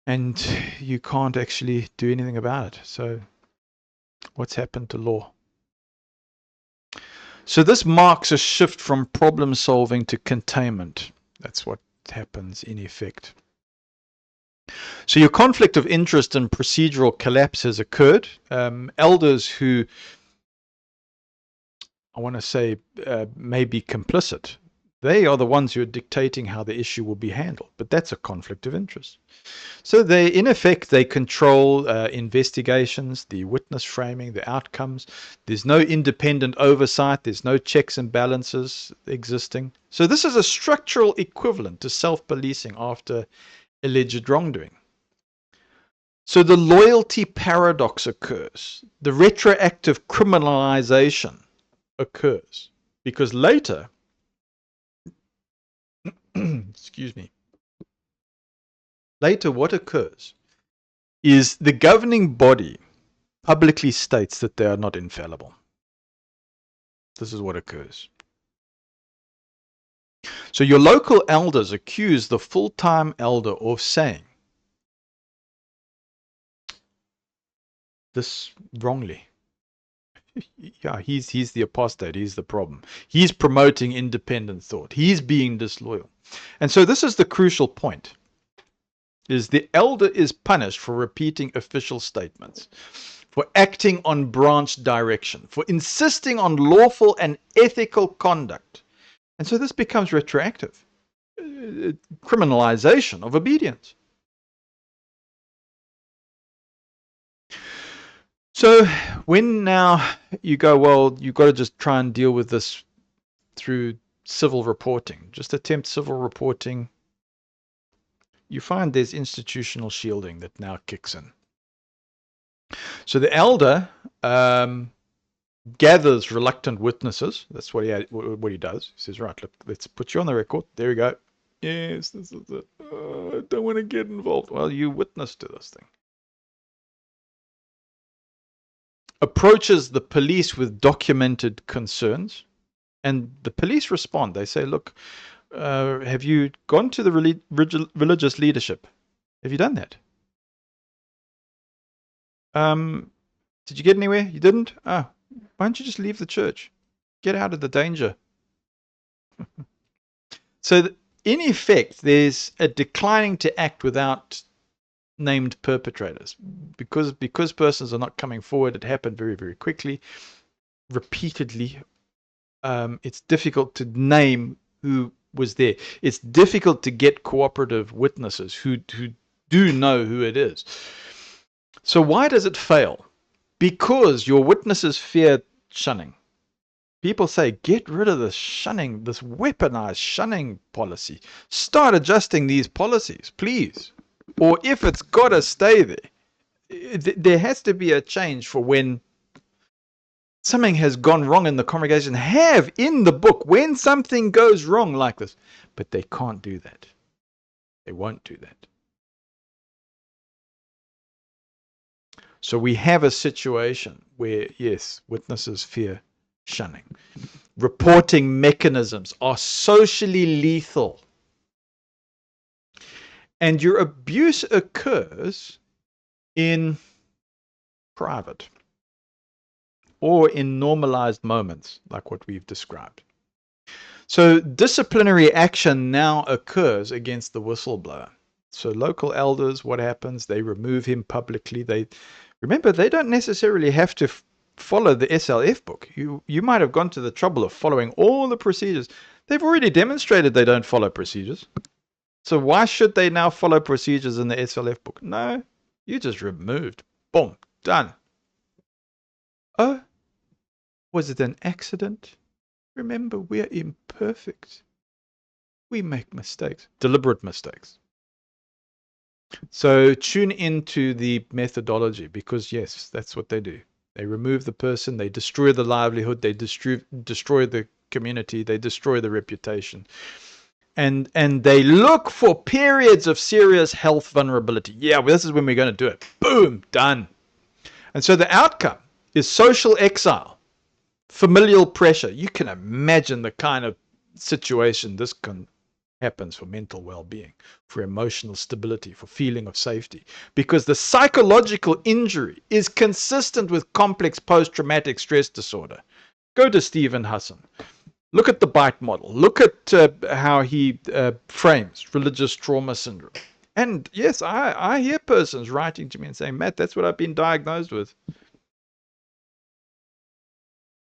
And you can't actually do anything about it. So what's happened to law? So this marks a shift from problem solving to containment. That's what happens in effect. So your conflict of interest and procedural collapse has occurred. Elders who, I want to say, may be complicit, they are the ones who are dictating how the issue will be handled. But that's a conflict of interest. So they, in effect, they control investigations, the witness framing, the outcomes. There's no independent oversight. There's no checks and balances existing. So this is a structural equivalent to self-policing after alleged wrongdoing. So the loyalty paradox occurs. The retroactive criminalization occurs because later, excuse me, later what occurs is the governing body publicly states that they are not infallible. This is what occurs. So your local elders accuse the full-time elder of saying this wrongly. Yeah, he's the apostate. He's the problem. He's promoting independent thought. He's being disloyal. And so this is the crucial point, is the elder is punished for repeating official statements, for acting on branch direction, for insisting on lawful and ethical conduct. And so this becomes retroactive. Criminalization of obedience. So when now you go, well, you've got to just try and deal with this through civil reporting, just attempt civil reporting, you find there's institutional shielding that now kicks in. So the elder gathers reluctant witnesses. That's what he does. He says, right, look, let's put you on the record. There you go. Yes, this is it. I don't want to get involved. Well, you witnessed to this thing. Approaches the police with documented concerns, and the police respond. They say, look, have you gone to the religious leadership? Have you done that? Did you get anywhere? You didn't? Oh, why don't you just leave the church? Get out of the danger. So in effect, there's a declining to act without named perpetrators. Because persons are not coming forward, it happened very, very quickly, repeatedly. It's difficult to name who was there. It's difficult to get cooperative witnesses who do know who it is. So why does it fail? Because your witnesses fear shunning. People say, get rid of this shunning, this weaponized shunning policy. Start adjusting these policies, please. Or if it's got to stay there, there has to be a change for when something has gone wrong in the congregation. Have in the book when something goes wrong like this, but they can't do that. They won't do that. So we have a situation where, yes, witnesses fear shunning. Reporting mechanisms are socially lethal. And your abuse occurs in private or in normalized moments like what we've described. So disciplinary action now occurs against the whistleblower. So local elders, what happens? They remove him publicly. Remember, they don't necessarily have to follow the SLF book. You might have gone to the trouble of following all the procedures. They've already demonstrated they don't follow procedures. So why should they now follow procedures in the SLF book? No, you just removed. Boom, done. Oh, was it an accident? Remember, we're imperfect. We make mistakes, deliberate mistakes. So tune into the methodology because, yes, that's what they do. They remove the person, they destroy the livelihood, they destroy the community, they destroy the reputation. And they look for periods of serious health vulnerability. Yeah, well, this is when we're going to do it. Boom, done. And so the outcome is social exile, familial pressure. You can imagine the kind of situation this happens for mental well-being, for emotional stability, for feeling of safety, because the psychological injury is consistent with complex post-traumatic stress disorder. Go to Stephen Hassan. Look at the BITE model. Look at how he frames religious trauma syndrome. And yes, I hear persons writing to me and saying, Matt, that's what I've been diagnosed with.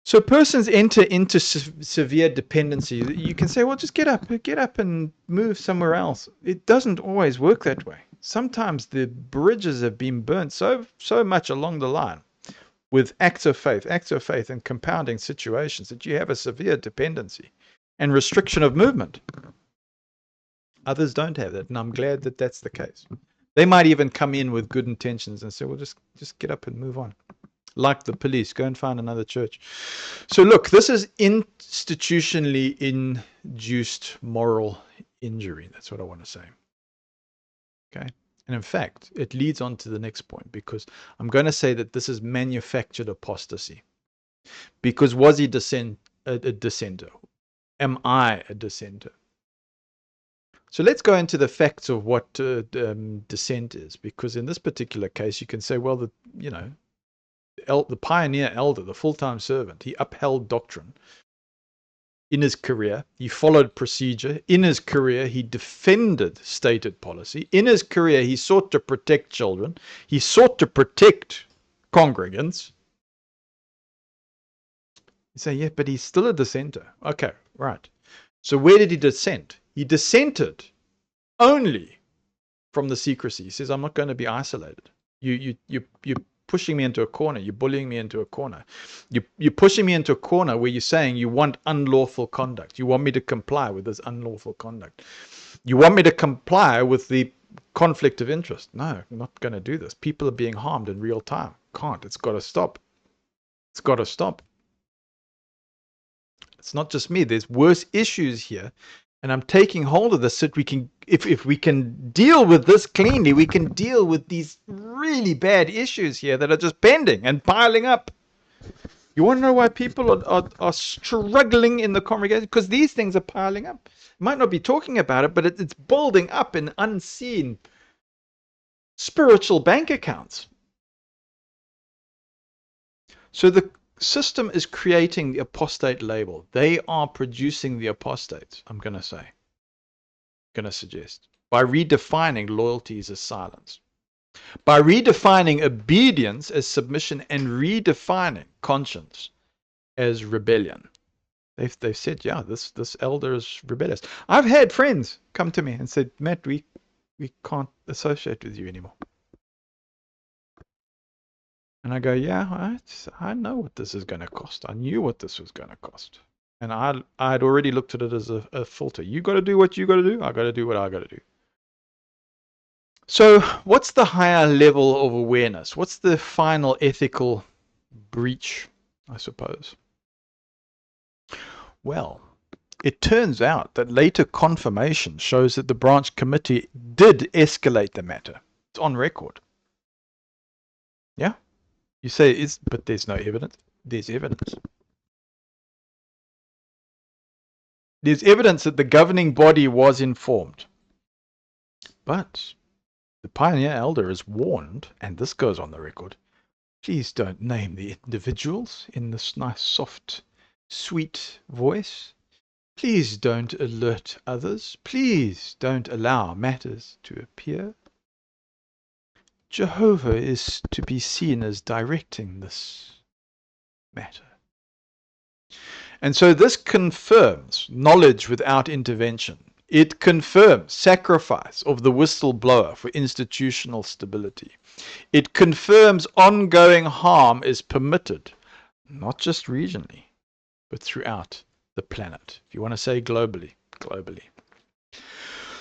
So persons enter into severe dependency. You can say, well, just get up and move somewhere else. It doesn't always work that way. Sometimes the bridges have been burnt so much along the line with acts of faith and compounding situations that you have a severe dependency and restriction of movement. Others don't have that, and I'm glad that that's the case. They might even come in with good intentions and say, well, just get up and move on. Like the police, go and find another church. So look, this is institutionally induced moral injury. That's what I want to say. Okay. And in fact, it leads on to the next point, because I'm going to say that this is manufactured apostasy. Because was he a dissenter? Am I a dissenter? So let's go into the facts of what dissent is, because in this particular case, you can say, well, the pioneer elder, the full-time servant, he upheld doctrine in his career. He followed procedure. In his career, he defended stated policy. In his career, he sought to protect children. He sought to protect congregants. You say, yeah, but he's still a dissenter. Okay, right. So where did he dissent? He dissented only from the secrecy. He says, I'm not going to be isolated. You're pushing me into a corner. You're bullying me into a corner. You're pushing me into a corner where you're saying you want unlawful conduct. You want me to comply with this unlawful conduct. You want me to comply with the conflict of interest. No, I'm not going to do this. People are being harmed in real time. Can't. It's got to stop. It's got to stop. It's not just me. There's worse issues here. And I'm taking hold of this so that we can, if we can deal with this cleanly, we can deal with these really bad issues here that are just pending and piling up. You want to know why people are struggling in the congregation? Because these things are piling up. You might not be talking about it, but it's building up in unseen spiritual bank accounts. So the system is creating the apostate label. They are producing the apostates, I'm going to say. Going to suggest. By redefining loyalties as silence. By redefining obedience as submission and redefining conscience as rebellion. They've said, yeah, this elder is rebellious. I've had friends come to me and said, Matt, we can't associate with you anymore. And I go, yeah, I know what this is going to cost. I knew what this was going to cost. And I had already looked at it as a filter. You got to do what you got to do. I got to do what I got to do. So what's the higher level of awareness? What's the final ethical breach, I suppose? Well, it turns out that later confirmation shows that the branch committee did escalate the matter. It's on record. Yeah? You say, but there's no evidence. There's evidence. There's evidence that the governing body was informed. But the pioneer elder is warned, and this goes on the record, please don't name the individuals in this nice, soft, sweet voice. Please don't alert others. Please don't allow matters to appear. Jehovah is to be seen as directing this matter. And so this confirms knowledge without intervention. It confirms sacrifice of the whistleblower for institutional stability. It confirms ongoing harm is permitted, not just regionally, but throughout the planet. If you want to say globally, globally.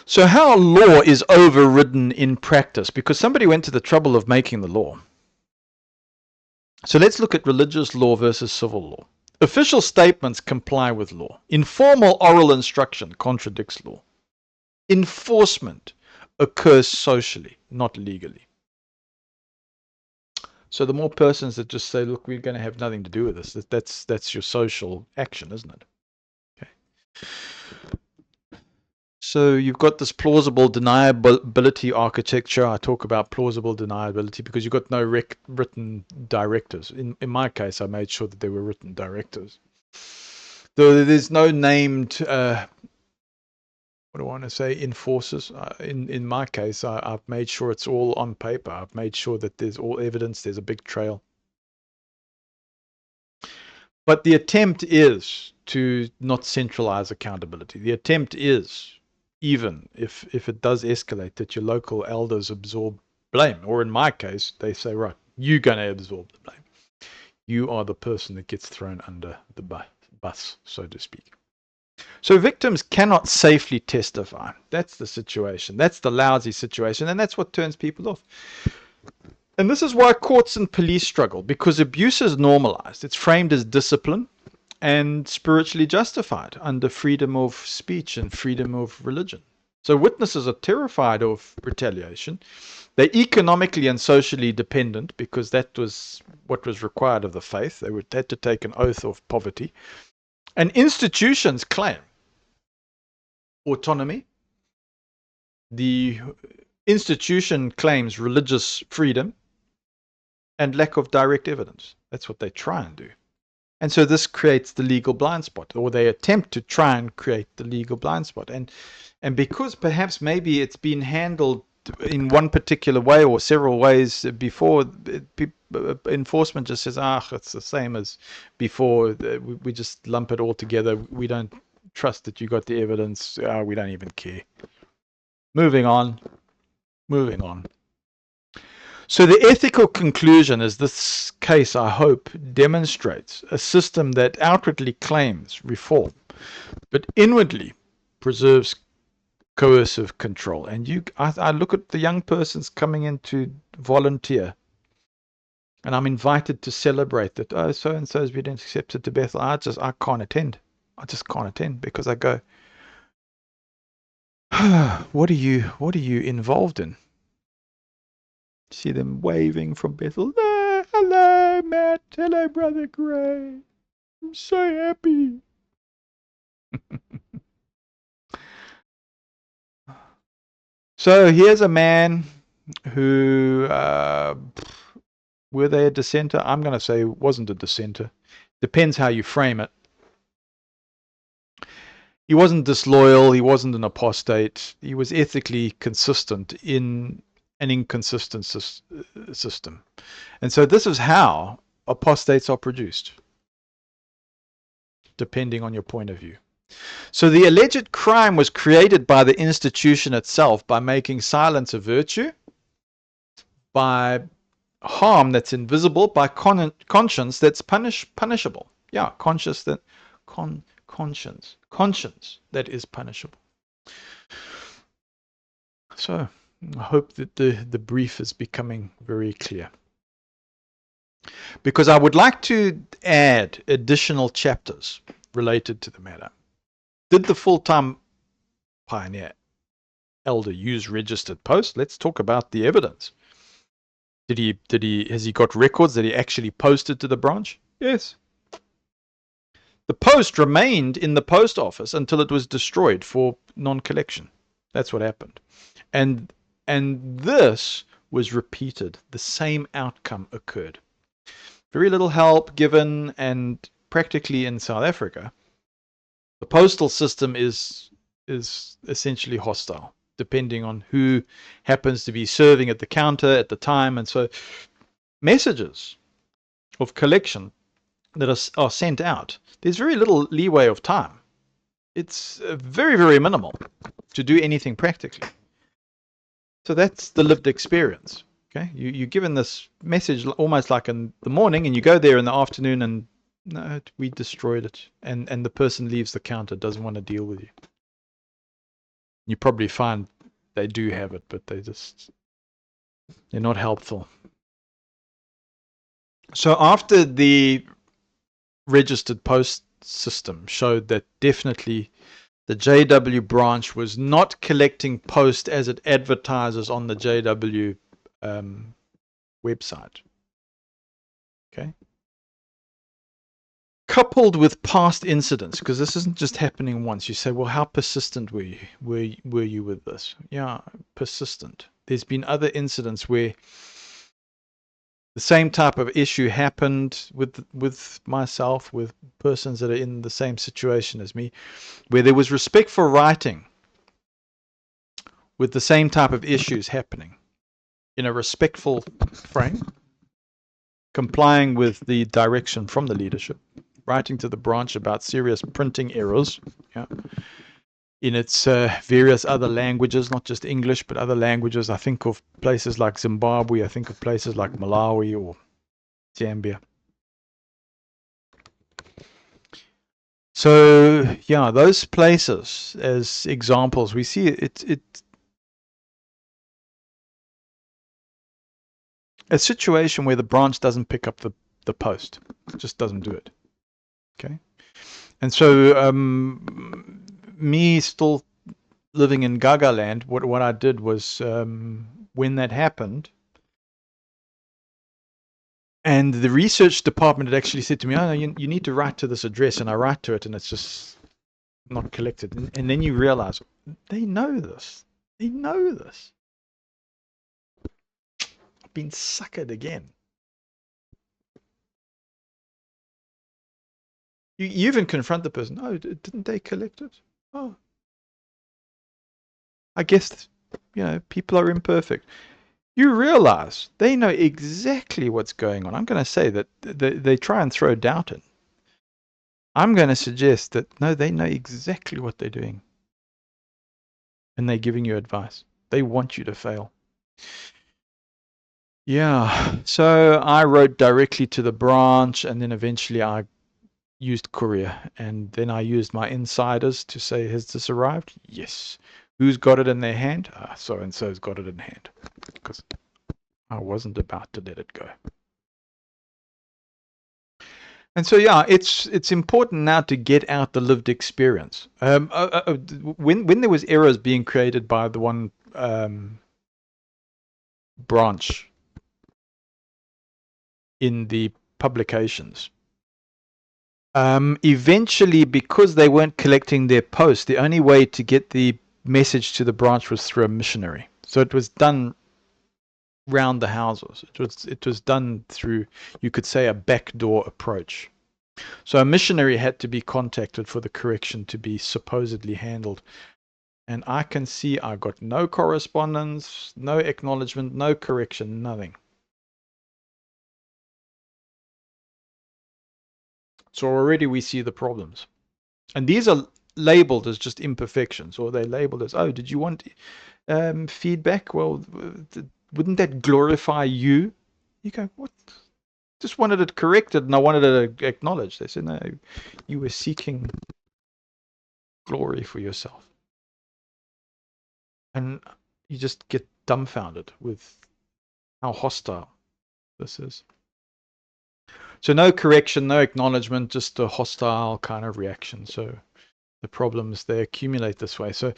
So how law is overridden in practice, because somebody went to the trouble of making the law. So let's look at religious law versus civil law. Official statements comply with law. Informal oral instruction contradicts law. Enforcement occurs socially, not legally. So the more persons that just say, look, we're going to have nothing to do with this, that's your social action, isn't it? Okay. So you've got this plausible deniability architecture. I talk about plausible deniability because you've got no written directives. In my case, I made sure that there were written directives. Though there's no named, what do I want to say, enforcers. In my case, I've made sure it's all on paper. I've made sure that there's all evidence, there's a big trail. But the attempt is to not centralize accountability. The attempt is, even if it does escalate, that your local elders absorb blame. Or in my case, they say, right, you're going to absorb the blame. You are the person that gets thrown under the bus, so to speak. So victims cannot safely testify. That's the situation. That's the lousy situation. And that's what turns people off. And this is why courts and police struggle, because abuse is normalized. It's framed as discipline and spiritually justified under freedom of speech and freedom of religion. So witnesses are terrified of retaliation. They're economically and socially dependent because that was what was required of the faith. They had to take an oath of poverty. And institutions claim autonomy. The institution claims religious freedom and lack of direct evidence. That's what they try and do. And so this creates the legal blind spot, or they attempt to try and create the legal blind spot. And because perhaps maybe it's been handled in one particular way or several ways before, enforcement just says, it's the same as before. We just lump it all together. We don't trust that you got the evidence. We don't even care. Moving on. Moving on. So the ethical conclusion is this case, I hope, demonstrates a system that outwardly claims reform, but inwardly preserves coercive control. And I look at the young persons coming in to volunteer, and I'm invited to celebrate that, so-and-so has been accepted to Bethel. I can't attend. I just can't attend because I go, what are you involved in? See them waving from Bethel. Hello, Matt. Hello, Brother Gray. I'm so happy. So here's a man who, were they a dissenter? I'm going to say wasn't a dissenter. Depends how you frame it. He wasn't disloyal. He wasn't an apostate. He was ethically consistent in an inconsistent system. And so this is how apostates are produced, depending on your point of view. So the alleged crime was created by the institution itself by making silence a virtue, by harm that's invisible, by conscience that's punishable. Yeah, conscience that conscience that is punishable. So I hope that the brief is becoming very clear. Because I would like to add additional chapters related to the matter. Did the full-time pioneer elder use registered post? Let's talk about the evidence. Has he got records that he actually posted to the branch? Yes. The post remained in the post office until it was destroyed for non-collection. That's what happened. And this was repeated. The same outcome occurred. Very little help given, and practically in South Africa, the postal system is essentially hostile, depending on who happens to be serving at the counter at the time. And so messages of collection that are sent out, there's very little leeway of time. It's very, very minimal to do anything practically. So that's the lived experience. Okay, you're given this message almost like in the morning, and you go there in the afternoon, and no, we destroyed it, and the person leaves the counter, doesn't want to deal with you. You probably find they do have it, but they're not helpful. So after the registered post system showed that definitely the JW branch was not collecting post as it advertises on the JW website. Okay. Coupled with past incidents, because this isn't just happening once. You say, well, how persistent were you? Were you with this? Yeah, persistent. There's been other incidents where the same type of issue happened with myself, with persons that are in the same situation as me, where there was respect for writing, with the same type of issues happening in a respectful frame, complying with the direction from the leadership, writing to the branch about serious printing errors, yeah, in its various other languages, not just English, but other languages. I think of places like Zimbabwe, I think of places like Malawi or Zambia. So yeah, those places as examples, we see a situation where the branch doesn't pick up the post. It just doesn't do it. Okay. And so me still living in Gaga land, what I did was when that happened, and the research department had actually said to me, oh, you need to write to this address, and I write to it, and it's just not collected. And then you realize, they know this. They know this. I've been suckered again. You even confront the person. Oh, didn't they collect it? Oh, I guess, people are imperfect. You realize they know exactly what's going on. I'm going to say that they try and throw doubt in. I'm going to suggest that, no, they know exactly what they're doing. And they're giving you advice. They want you to fail. Yeah, so I wrote directly to the branch, and then eventually I used courier, and then I used my insiders to say, has this arrived? Yes. Who's got it in their hand? So and so's got it in hand, because I wasn't about to let it go. And so yeah, it's important now to get out the lived experience. When there was errors being created by the one branch in the publications, eventually, because they weren't collecting their post, the only way to get the message to the branch was through a missionary. So it was done round the houses. It was done through, you could say, a backdoor approach. So a missionary had to be contacted for the correction to be supposedly handled. And I can see I got no correspondence, no acknowledgement, no correction, nothing. So already we see the problems. And these are labeled as just imperfections, or they're labeled as, oh, did you want feedback? Well, wouldn't that glorify you? You go, what? Just wanted it corrected, and I wanted it acknowledged. They said, no, you were seeking glory for yourself. And you just get dumbfounded with how hostile this is. So no correction, no acknowledgement, just a hostile kind of reaction. So the problems, they accumulate this way. So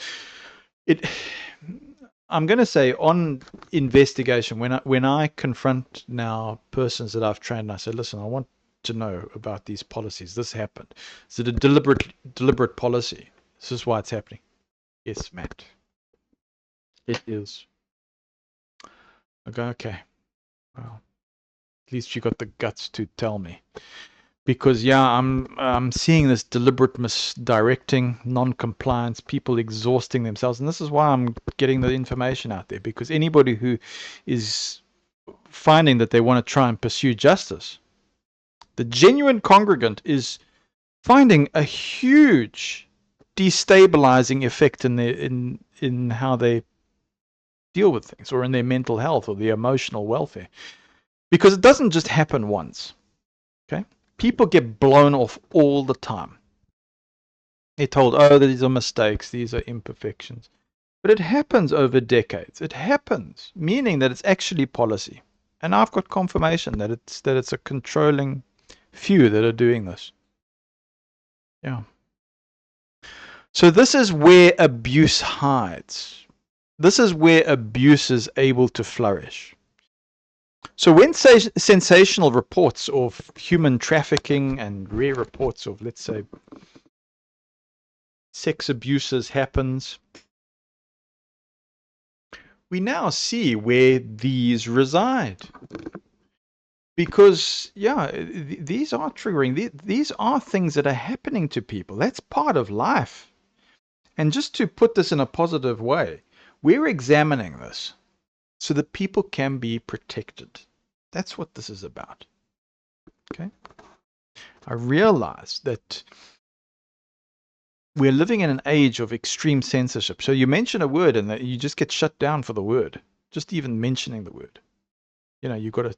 I'm going to say on investigation, when I confront now persons that I've trained, I say, listen, I want to know about these policies. This happened. Is it a deliberate policy? This is why it's happening. Yes, Matt. It is. I go, okay. Well, at least you got the guts to tell me. Because yeah, I'm seeing this deliberate misdirecting, non-compliance, people exhausting themselves, and this is why I'm getting the information out there. Because anybody who is finding that they want to try and pursue justice, the genuine congregant is finding a huge destabilizing effect in their in how they deal with things, or in their mental health or their emotional welfare, because it doesn't just happen once. Okay. People get blown off all the time. They're told, oh, these are mistakes, these are imperfections. But it happens over decades. It happens, meaning that it's actually policy. And I've got confirmation that it's a controlling few that are doing this. Yeah. So this is where abuse hides. This is where abuse is able to flourish. So when sensational reports of human trafficking and rare reports of, let's say, sex abuses happens, we now see where these reside. Because, yeah, these are triggering. These are things that are happening to people. That's part of life. And just to put this in a positive way, we're examining this so that people can be protected. That's what this is about. Okay? I realize that we're living in an age of extreme censorship. So you mention a word and you just get shut down for the word. Just even mentioning the word. You know, you've got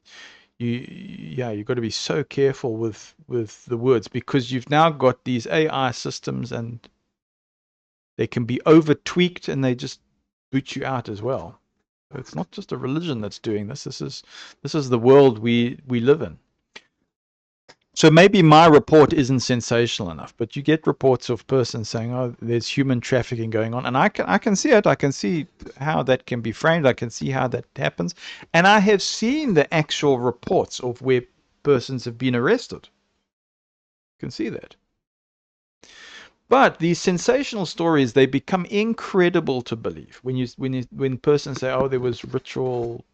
to be so careful with the words, because you've now got these AI systems and they can be over tweaked and they just boot you out as well. So it's not just a religion that's doing this. This is the world we live in. So maybe my report isn't sensational enough, but you get reports of persons saying, "Oh, there's human trafficking going on," and I can see it. I can see how that can be framed. I can see how that happens, and I have seen the actual reports of where persons have been arrested. You can see that. But these sensational stories, they become incredible to believe when persons say, "Oh, there was ritual,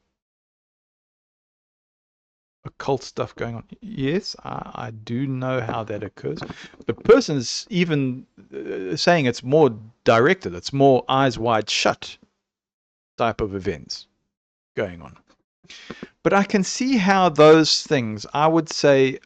occult stuff going on." Yes, I do know how that occurs. The person's even saying it's more directed, it's more eyes wide shut type of events going on. But I can see how those things, I would say,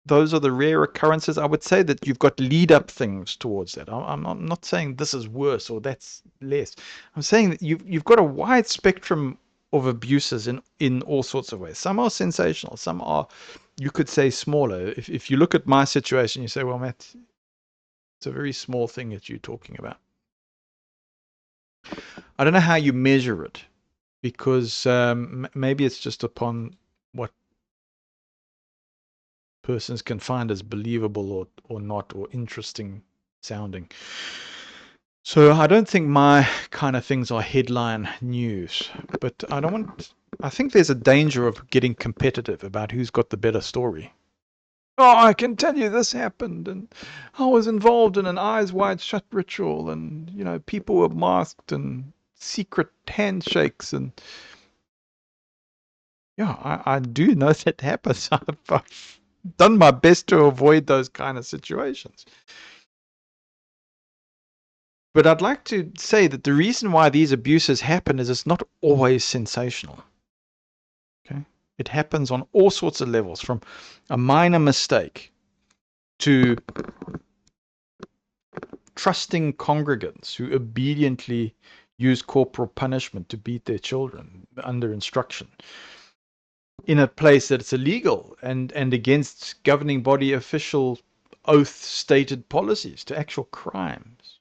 those are the rare occurrences. I would say that you've got lead up things towards that. I'm not saying this is worse or that's less. I'm saying that you've got a wide spectrum of abuses in all sorts of ways. Some are sensational, some are, you could say, smaller. If you look at my situation, you say, well, Matt, it's a very small thing that you're talking about. I don't know how you measure it, because maybe it's just upon what persons can find as believable or not, or interesting sounding. So I don't think my kind of things are headline news, but I think there's a danger of getting competitive about who's got the better story. Oh, I can tell you this happened, and I was involved in an eyes wide shut ritual, and people were masked and secret handshakes, and yeah, I do know that happens. I've done my best to avoid those kind of situations. But I'd like to say that the reason why these abuses happen is it's not always sensational. Okay? It happens on all sorts of levels, from a minor mistake to trusting congregants who obediently use corporal punishment to beat their children under instruction in a place that it's illegal and against governing body official oath stated policies, to actual crimes.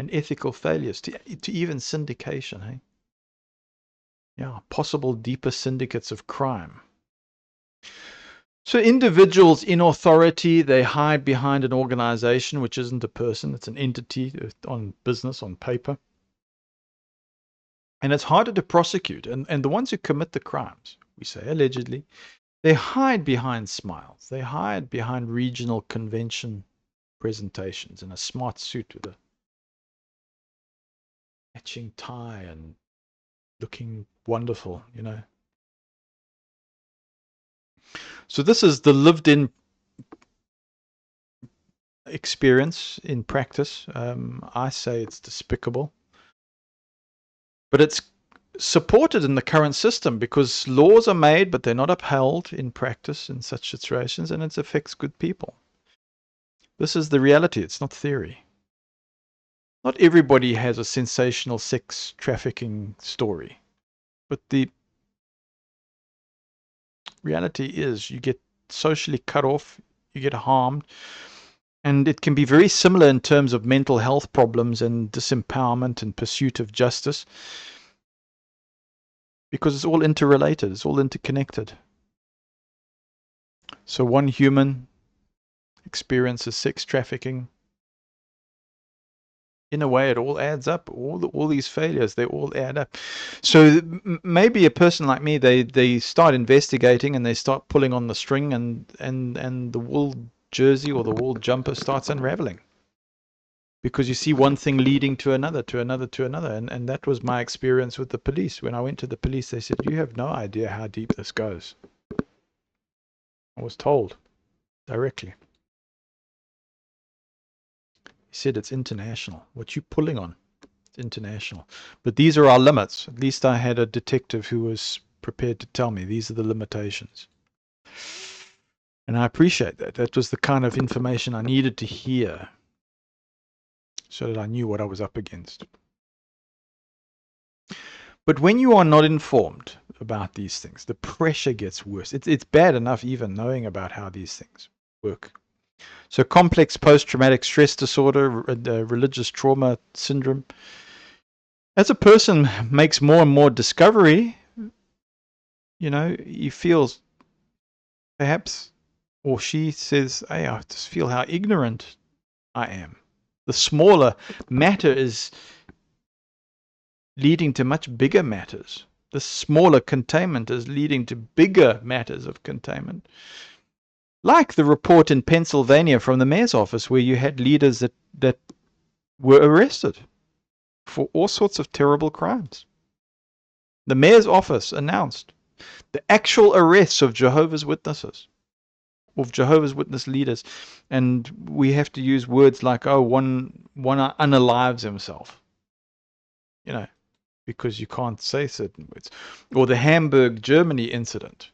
and ethical failures to even syndication. Hey? Yeah, possible deeper syndicates of crime. So individuals in authority, they hide behind an organization, which isn't a person, it's an entity on business, on paper. And it's harder to prosecute. And the ones who commit the crimes, we say allegedly, they hide behind smiles. They hide behind regional convention presentations in a smart suit with a matching tie and looking wonderful, you know. So this is the lived-in experience in practice. I say it's despicable. But it's supported in the current system because laws are made, but they're not upheld in practice in such situations, and it affects good people. This is the reality. It's not theory. Not everybody has a sensational sex trafficking story, but the reality is you get socially cut off, you get harmed, and it can be very similar in terms of mental health problems and disempowerment and pursuit of justice, because it's all interrelated, it's all interconnected. So one human experiences sex trafficking. In a way, it all adds up. All these failures, they all add up. So maybe a person like me, they start investigating and they start pulling on the string, and the wool jersey or the wool jumper starts unraveling. Because you see one thing leading to another, to another, to another. And that was my experience with the police. When I went to the police, they said, "You have no idea how deep this goes." I was told directly. He said, "It's international. What you pulling on? It's international. But these are our limits." At least I had a detective who was prepared to tell me these are the limitations. And I appreciate that. That was the kind of information I needed to hear so that I knew what I was up against. But when you are not informed about these things, the pressure gets worse. It's bad enough even knowing about how these things work. So complex post-traumatic stress disorder, religious trauma syndrome. As a person makes more and more discovery, you know, he feels perhaps, or she says, "Hey, I just feel how ignorant I am." The smaller matter is leading to much bigger matters. The smaller containment is leading to bigger matters of containment. Like the report in Pennsylvania from the mayor's office, where you had leaders that were arrested for all sorts of terrible crimes. The mayor's office announced the actual arrests of Jehovah's Witnesses, of Jehovah's Witness leaders. And we have to use words like, oh, one unalives himself, you know, because you can't say certain words. Or the Hamburg, Germany incident,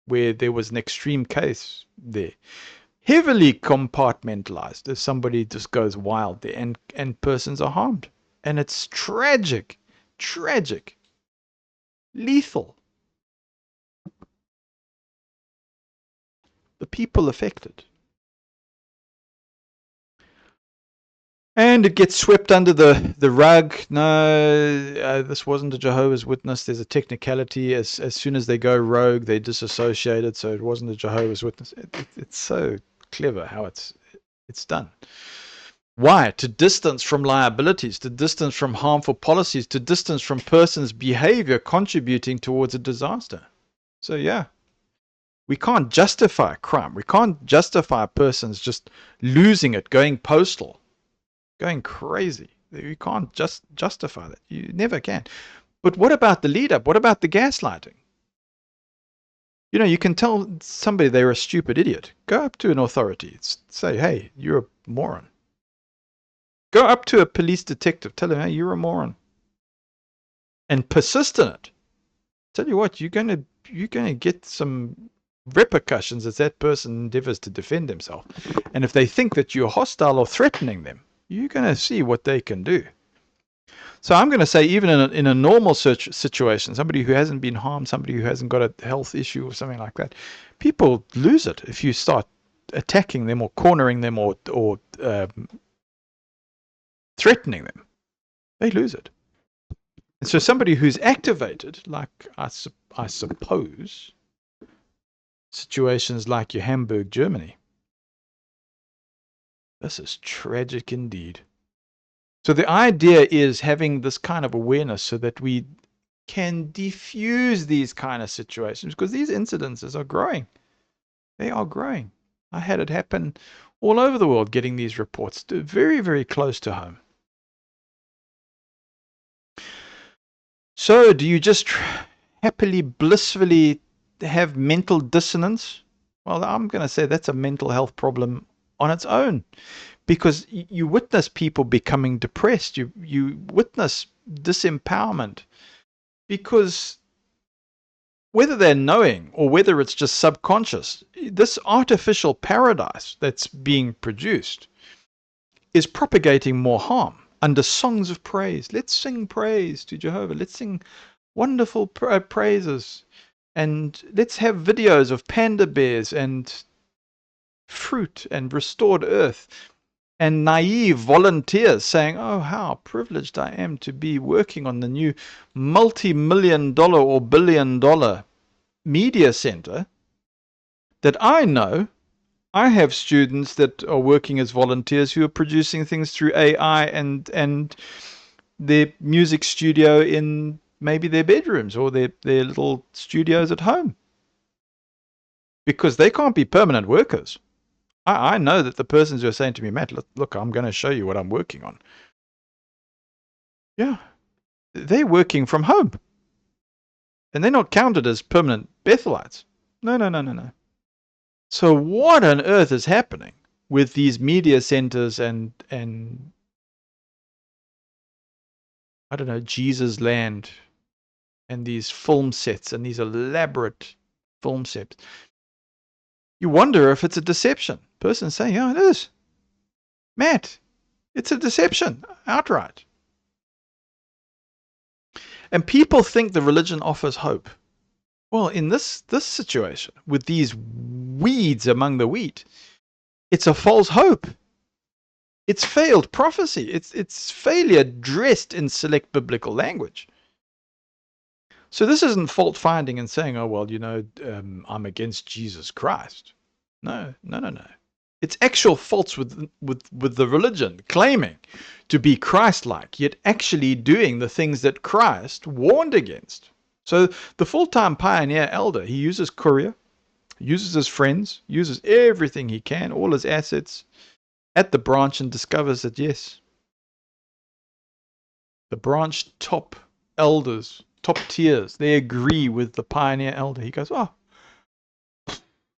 where there was an extreme case there. Heavily compartmentalized, if somebody just goes wild there and persons are harmed. And it's tragic, lethal. The people affected. And it gets swept under the rug. No, this wasn't a Jehovah's Witness. There's a technicality. As soon as they go rogue, they disassociated. So it wasn't a Jehovah's Witness. It's so clever how it's done. Why? To distance from liabilities, to distance from harmful policies, to distance from persons' behavior contributing towards a disaster. So yeah, we can't justify crime. We can't justify persons just losing it, going postal, going crazy. You can't just justify that. You never can. But what about the lead up? What about the gaslighting? You know, you can tell somebody they're a stupid idiot. Go up to an authority. Say, "Hey, you're a moron." Go up to a police detective. Tell him, "Hey, you're a moron." And persist in it. Tell you what, you're gonna get some repercussions as that person endeavors to defend himself. And if they think that you're hostile or threatening them, you're going to see what they can do. So I'm going to say, even in a normal situation, somebody who hasn't been harmed, somebody who hasn't got a health issue or something like that, people lose it if you start attacking them or cornering them or threatening them, they lose it. And so somebody who's activated, like I suppose, situations like your Hamburg, Germany, this is tragic indeed. So the idea is having this kind of awareness so that we can diffuse these kind of situations, because these incidences are growing. They are growing. I had it happen all over the world, getting these reports very, very close to home. So do you just happily, blissfully have mental dissonance? Well, I'm going to say that's a mental health problem on its own, because you witness people becoming depressed. You witness disempowerment, because whether they're knowing or whether it's just subconscious, this artificial paradise that's being produced is propagating more harm under songs of praise. Let's sing praise to Jehovah. Let's sing wonderful praises. And let's have videos of panda bears and fruit and restored earth and naive volunteers saying, oh, how privileged I am to be working on the new multi-million-dollar or billion-dollar media center that I know. I have students that are working as volunteers who are producing things through AI and their music studio in maybe their bedrooms or their little studios at home, because they can't be permanent workers. I know that the persons who are saying to me, Matt, look, I'm going to show you what I'm working on. Yeah, they're working from home. And they're not counted as permanent Bethelites. No. So what on earth is happening with these media centers and I don't know, Jesus Land and these film sets and these elaborate film sets? You wonder if it's a deception. Person saying, oh, it is. Matt, it's a deception outright. And people think the religion offers hope. Well, in this situation, with these weeds among the wheat, it's a false hope. It's failed prophecy. It's failure dressed in select biblical language. So this isn't fault finding and saying, oh, well, I'm against Jesus Christ. No. It's actual faults with the religion, claiming to be Christ-like, yet actually doing the things that Christ warned against. So the full-time pioneer elder, he uses courier, uses his friends, uses everything he can, all his assets at the branch, and discovers that, yes, the branch top elders, top tiers, they agree with the pioneer elder. He goes, oh,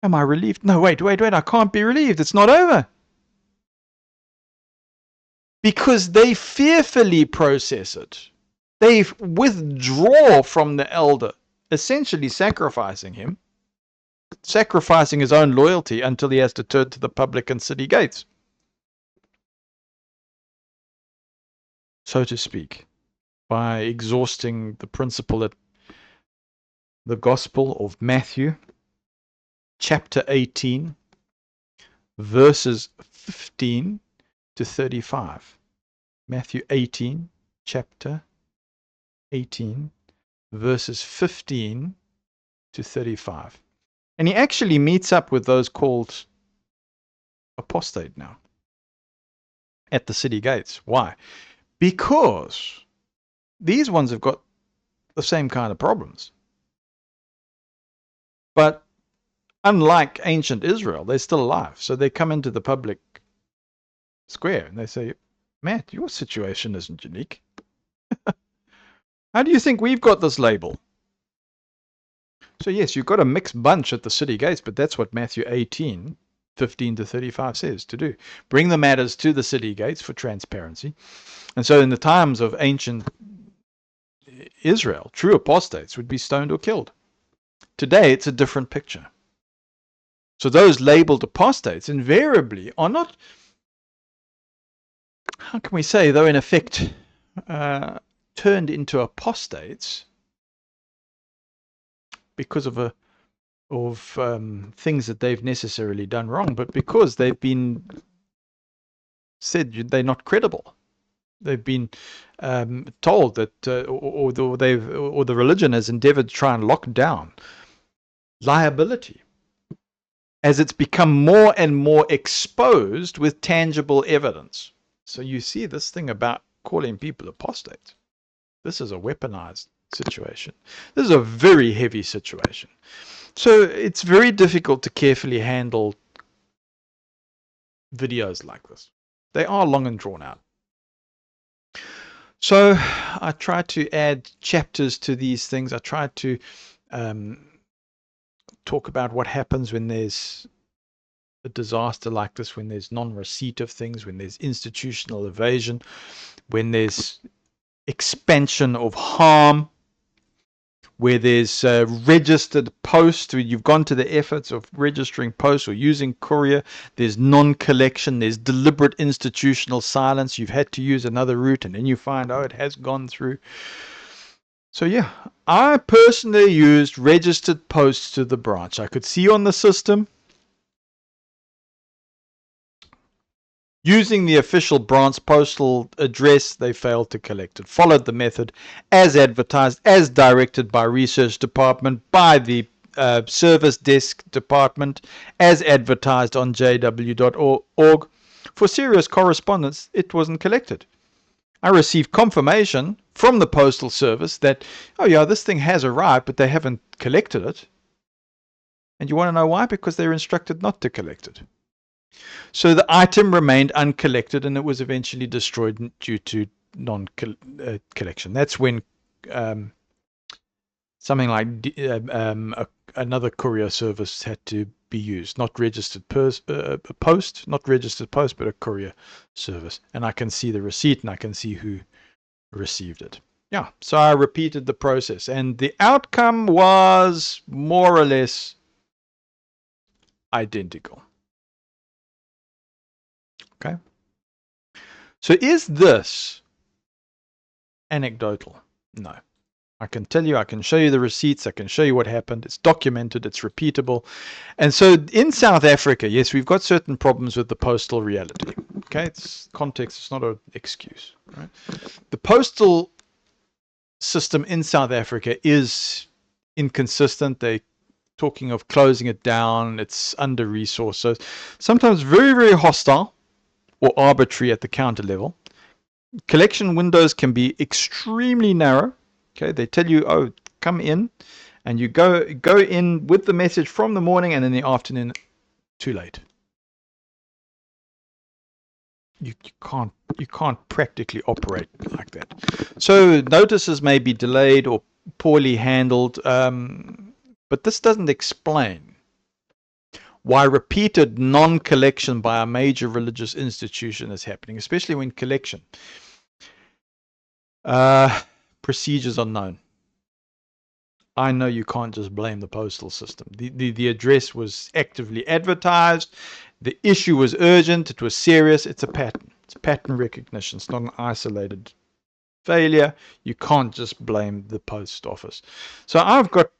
am I relieved? No, wait, I can't be relieved. It's not over. Because they fearfully process it. They withdraw from the elder, essentially sacrificing him, sacrificing his own loyalty until he has to turn to the public and city gates, so to speak, by exhausting the principle that the Gospel of Matthew, chapter 18, verses 15 to 35. Matthew 18, chapter 18, verses 15 to 35. And he actually meets up with those called apostate now at the city gates. Why? Because these ones have got the same kind of problems. But unlike ancient Israel, they're still alive. So they come into the public square and they say, Matt, your situation isn't unique. How do you think we've got this label? So yes, you've got a mixed bunch at the city gates, but that's what Matthew 18, 15 to 35 says to do. Bring the matters to the city gates for transparency. And so in the times of ancient Israel, true apostates would be stoned or killed. Today, it's a different picture. So those labeled apostates invariably are not, how can we say, though in effect turned into apostates because of things that they've necessarily done wrong, but because they've been said they're not credible. They've been told that, or the religion has endeavored to try and lock down liability as it's become more and more exposed with tangible evidence. So you see this thing about calling people apostates. This is a weaponized situation. This is a very heavy situation. So it's very difficult to carefully handle videos like this. They are long and drawn out. So I try to add chapters to these things. I try to talk about what happens when there's a disaster like this, when there's non-receipt of things, when there's institutional evasion, when there's expansion of harm, where there's registered post, where you've gone to the efforts of registering post or using courier, there's non-collection, there's deliberate institutional silence, you've had to use another route, and then you find, oh, it has gone through. So yeah, I personally used registered posts to the branch. I could see on the system, using the official branch postal address, they failed to collect it. Followed the method as advertised, as directed by research department, by the service desk department, as advertised on jw.org. For serious correspondence, it wasn't collected. I received confirmation from the postal service that, oh yeah, this thing has arrived, but they haven't collected it. And you want to know why? Because they were instructed not to collect it. So the item remained uncollected, and it was eventually destroyed due to non-collection. That's when something like another courier service had to be used, not registered post, not registered post, but a courier service. And I can see the receipt, and I can see who received it. Yeah, so I repeated the process, and the outcome was more or less identical. Okay. So is this anecdotal? No. I can tell you, I can show you the receipts, I can show you what happened. It's documented, it's repeatable. And so in South Africa, yes, we've got certain problems with the postal reality. Okay, it's context, it's not an excuse. Right? The postal system in South Africa is inconsistent. They're talking of closing it down. It's under-resourced. So sometimes very, very hostile or arbitrary at the counter level. Collection windows can be extremely narrow. Okay, they tell you, oh, come in, and you go in with the message from the morning, and in the afternoon, too late. You can't practically operate like that. So notices may be delayed or poorly handled, but this doesn't explain why repeated non-collection by a major religious institution is happening, especially when collection procedures are known. I know you can't just blame the postal system. The address was actively advertised. The issue was urgent. It was serious. It's a pattern. It's pattern recognition. It's not an isolated failure. You can't just blame the post office. So I've got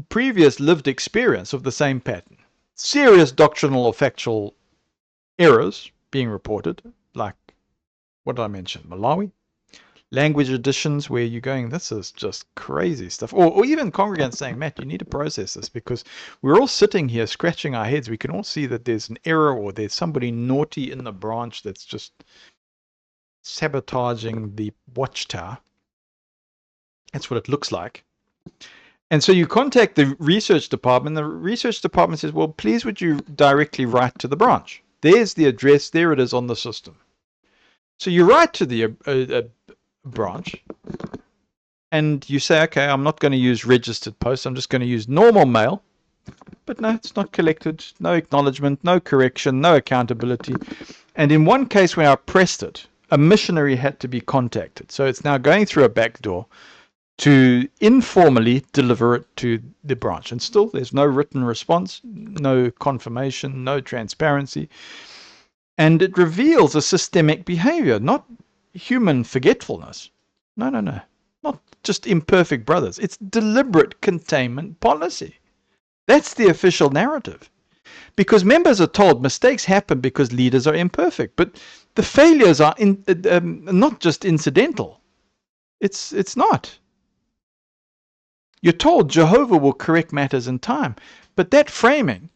previous lived experience of the same pattern. Serious doctrinal or factual errors being reported, like what did I mention? Malawi? Language additions where you're going, this is just crazy stuff. Or even congregants saying, Matt, you need to process this, because we're all sitting here scratching our heads. We can all see that there's an error, or there's somebody naughty in the branch that's just sabotaging the watchtower. That's what it looks like. And so you contact the research department. The research department says, well, please would you directly write to the branch? There's the address. There it is on the system. So you write to the branch, and you say, okay, I'm not going to use registered post, I'm just going to use normal mail. But no, it's not collected, no acknowledgement, no correction, no accountability. And in one case when I pressed it, a missionary had to be contacted. So it's now going through a back door to informally deliver it to the branch. And still there's no written response, no confirmation, no transparency. And it reveals a systemic behavior, not human forgetfulness. No. Not just imperfect brothers. It's deliberate containment policy. That's the official narrative. Because members are told mistakes happen because leaders are imperfect, but the failures are not just incidental. It's not. You're told Jehovah will correct matters in time, but that framing,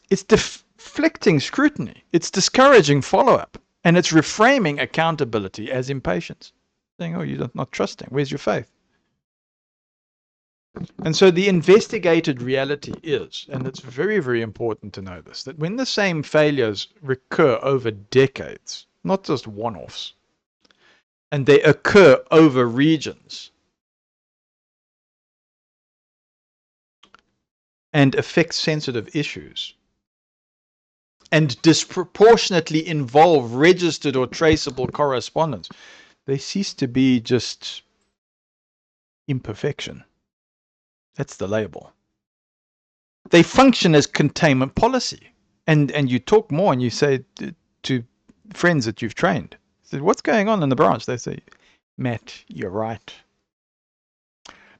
it's deflecting scrutiny, it's discouraging follow-up, and it's reframing accountability as impatience. Saying, oh, you're not trusting. Where's your faith? And so the investigated reality is, and it's very, very important to know this, that when the same failures recur over decades, not just one-offs, and they occur over regions and affect sensitive issues and disproportionately involve registered or traceable correspondence, they cease to be just imperfection. That's the label. They function as containment policy. And you talk more and you say to friends that you've trained, say, what's going on in the branch? They say, Matt, you're right.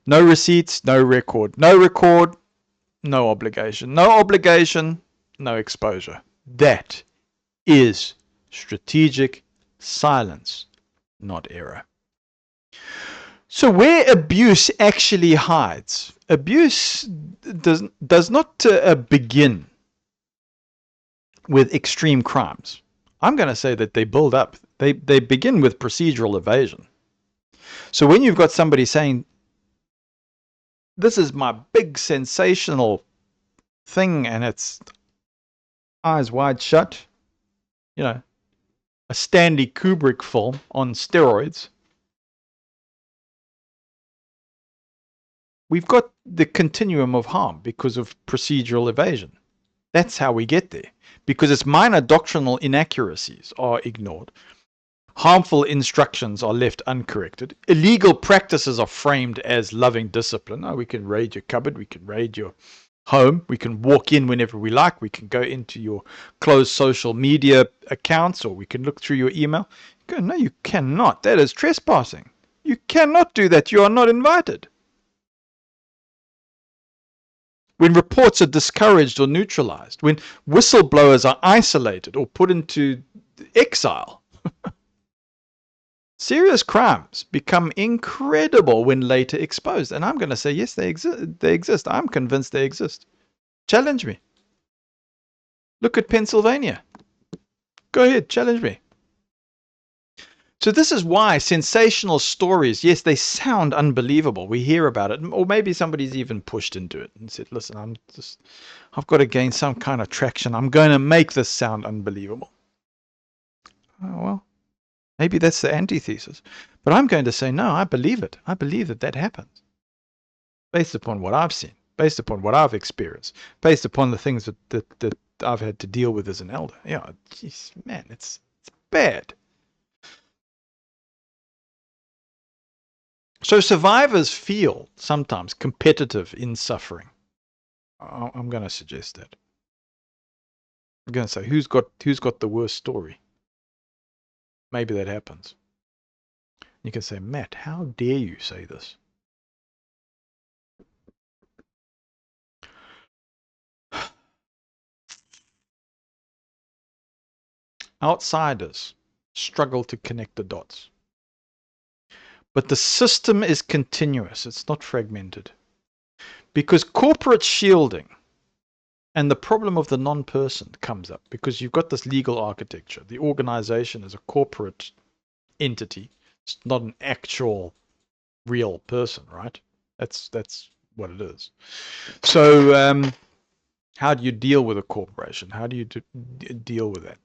No receipts, no record. No record, no obligation. No obligation, no exposure. That is strategic silence, not error. So where abuse actually hides, abuse does not begin with extreme crimes. I'm going to say that they build up. They begin with procedural evasion. So when you've got somebody saying, this is my big sensational thing and it's eyes wide shut, you know, a Stanley Kubrick film on steroids, we've got the continuum of harm because of procedural evasion. That's how we get there. Because its minor doctrinal inaccuracies are ignored. Harmful instructions are left uncorrected. Illegal practices are framed as loving discipline. Oh, we can raid your cupboard. We can raid your home. We can walk in whenever we like. We can go into your closed social media accounts, or we can look through your email. Go, no, you cannot. That is trespassing. You cannot do that. You are not invited. When reports are discouraged or neutralized, when whistleblowers are isolated or put into exile, serious crimes become incredible when later exposed. And I'm going to say, yes, they exist. I'm convinced they exist. Challenge me. Look at Pennsylvania. Go ahead, challenge me. So this is why sensational stories, yes, they sound unbelievable. We hear about it. Or maybe somebody's even pushed into it and said, listen, I've got to gain some kind of traction. I'm going to make this sound unbelievable. Oh, well, maybe that's the antithesis. But I'm going to say, no, I believe it. I believe that happens. Based upon what I've seen, based upon what I've experienced, based upon the things that I've had to deal with as an elder. Yeah, geez, man, it's bad. So survivors feel sometimes competitive in suffering. I'm going to suggest that. I'm going to say, who's got the worst story? Maybe that happens. You can say, Matt, how dare you say this? Outsiders struggle to connect the dots. But the system is continuous. It's not fragmented. Because corporate shielding and the problem of the non-person comes up because you've got this legal architecture. The organization is a corporate entity. It's not an actual real person, right? That's what it is. So how do you deal with a corporation? How do you deal with that?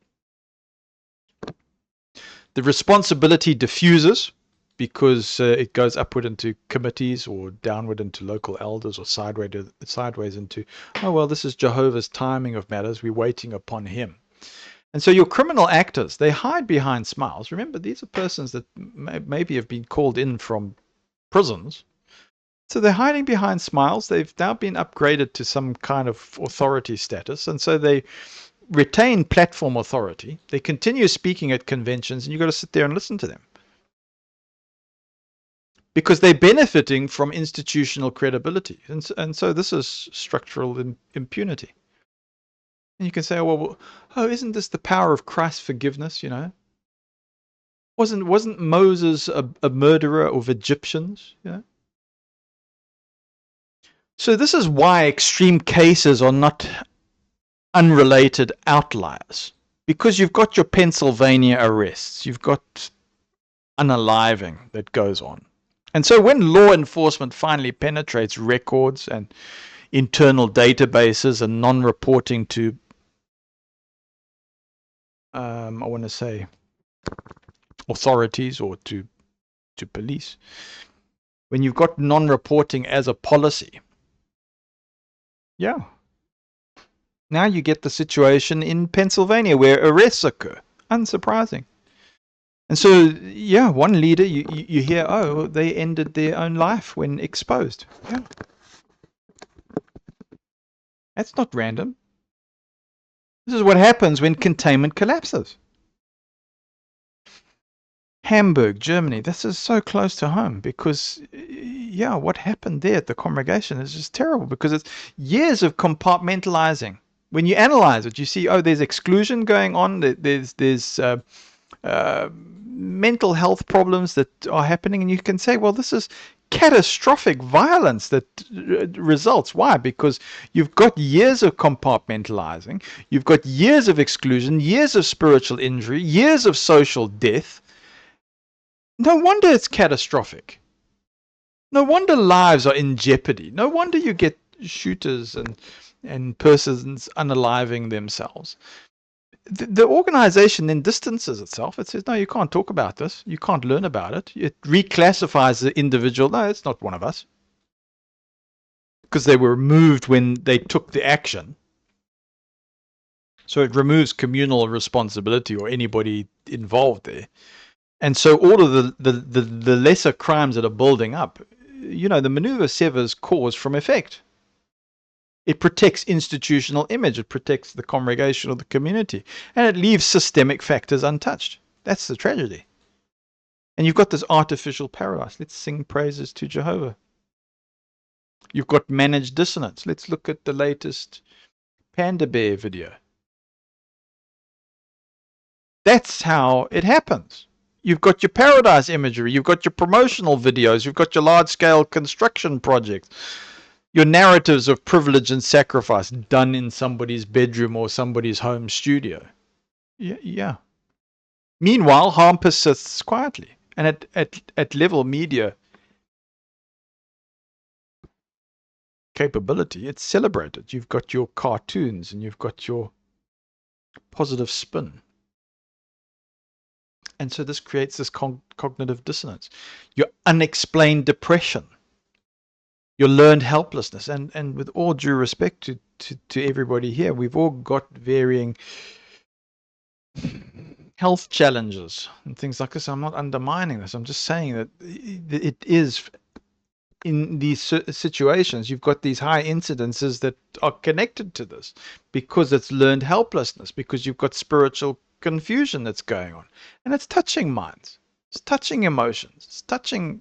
The responsibility diffuses because it goes upward into committees or downward into local elders or sideways into, oh, well, this is Jehovah's timing of matters. We're waiting upon him. And so your criminal actors, they hide behind smiles. Remember, these are persons that maybe have been called in from prisons. So they're hiding behind smiles. They've now been upgraded to some kind of authority status. And so they retain platform authority. They continue speaking at conventions, and you've got to sit there and listen to them. Because they're benefiting from institutional credibility. And so this is structural impunity. And you can say, oh, isn't this the power of Christ's forgiveness, Wasn't Moses a murderer of Egyptians, So this is why extreme cases are not unrelated outliers. Because you've got your Pennsylvania arrests, you've got unaliving that goes on. And so when law enforcement finally penetrates records and internal databases and non-reporting to, I want to say, authorities or to police, when you've got non-reporting as a policy, now you get the situation in Pennsylvania where arrests occur. Unsurprising. And so, one leader, you hear, oh, they ended their own life when exposed. Yeah. That's not random. This is what happens when containment collapses. Hamburg, Germany, this is so close to home because, what happened there at the congregation is just terrible because it's years of compartmentalizing. When you analyze it, you see, oh, there's exclusion going on, there's mental health problems that are happening, and you can say, well, this is catastrophic violence that results. Why? Because you've got years of compartmentalizing, you've got years of exclusion, years of spiritual injury, years of social death. No wonder it's catastrophic. No wonder lives are in jeopardy. No wonder you get shooters and persons unaliving themselves. The organization then distances itself. It says, no, you can't talk about this. You can't learn about it. It reclassifies the individual. No, it's not one of us. Because they were removed when they took the action. So it removes communal responsibility or anybody involved there. And so all of the lesser crimes that are building up, the maneuver severs cause from effect. It protects institutional image. It protects the congregation or the community. And it leaves systemic factors untouched. That's the tragedy. And you've got this artificial paradise. Let's sing praises to Jehovah. You've got managed dissonance. Let's look at the latest Panda Bear video. That's how it happens. You've got your paradise imagery. You've got your promotional videos. You've got your large-scale construction projects. Your narratives of privilege and sacrifice done in somebody's bedroom or somebody's home studio. Yeah. Meanwhile, harm persists quietly. And at level media capability, it's celebrated. You've got your cartoons and you've got your positive spin. And so this creates this cognitive dissonance. Your unexplained depression. Your learned helplessness, and with all due respect to everybody here, we've all got varying health challenges and things like this. I'm not undermining this. I'm just saying that it is in these situations, you've got these high incidences that are connected to this because it's learned helplessness, because you've got spiritual confusion that's going on, and it's touching minds, it's touching emotions, it's touching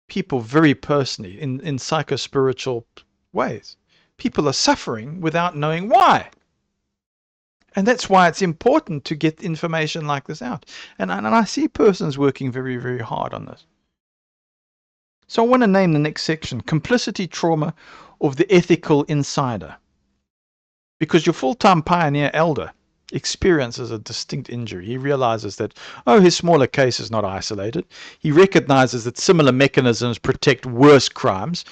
people very personally in psycho-spiritual ways. People are suffering without knowing why. And that's why it's important to get information like this out. And I see persons working very, very hard on this. So I want to name the next section, Complicity Trauma of the Ethical Insider. Because your full-time pioneer elder experiences a distinct injury. He realizes that, his smaller case is not isolated. He recognizes that similar mechanisms protect worse crimes.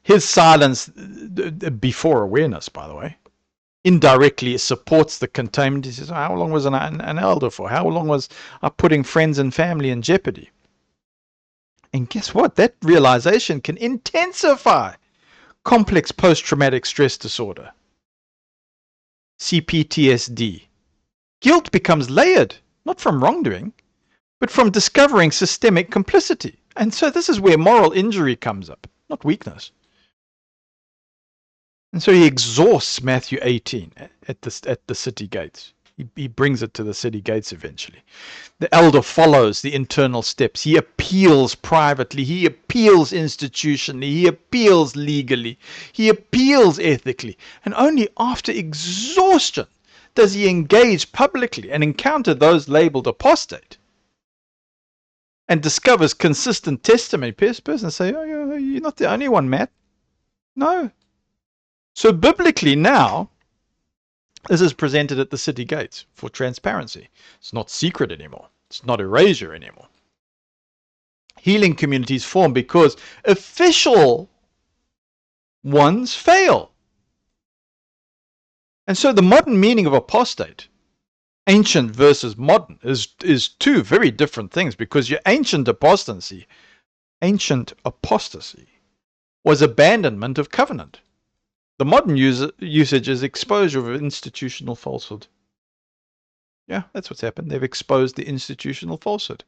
His silence, before awareness, by the way, indirectly supports the containment. He says, how long was an elder for? How long was I putting friends and family in jeopardy? And guess what? That realization can intensify complex post-traumatic stress disorder. CPTSD. Guilt becomes layered, not from wrongdoing, but from discovering systemic complicity. And so this is where moral injury comes up, not weakness. And so he exhausts Matthew 18 at the city gates. He brings it to the city gates eventually. The elder follows the internal steps. He appeals privately. He appeals institutionally. He appeals legally. He appeals ethically. And only after exhaustion does he engage publicly and encounter those labeled apostate and discovers consistent testimony. Person say, oh, you're not the only one, Matt. No. So biblically now, this is presented at the city gates for transparency. It's not secret anymore. It's not erasure anymore. Healing communities form because official ones fail. And so the modern meaning of apostate, ancient versus modern, is two very different things, because your ancient apostasy was abandonment of covenant. The modern usage is exposure of institutional falsehood. Yeah, that's what's happened. They've exposed the institutional falsehood.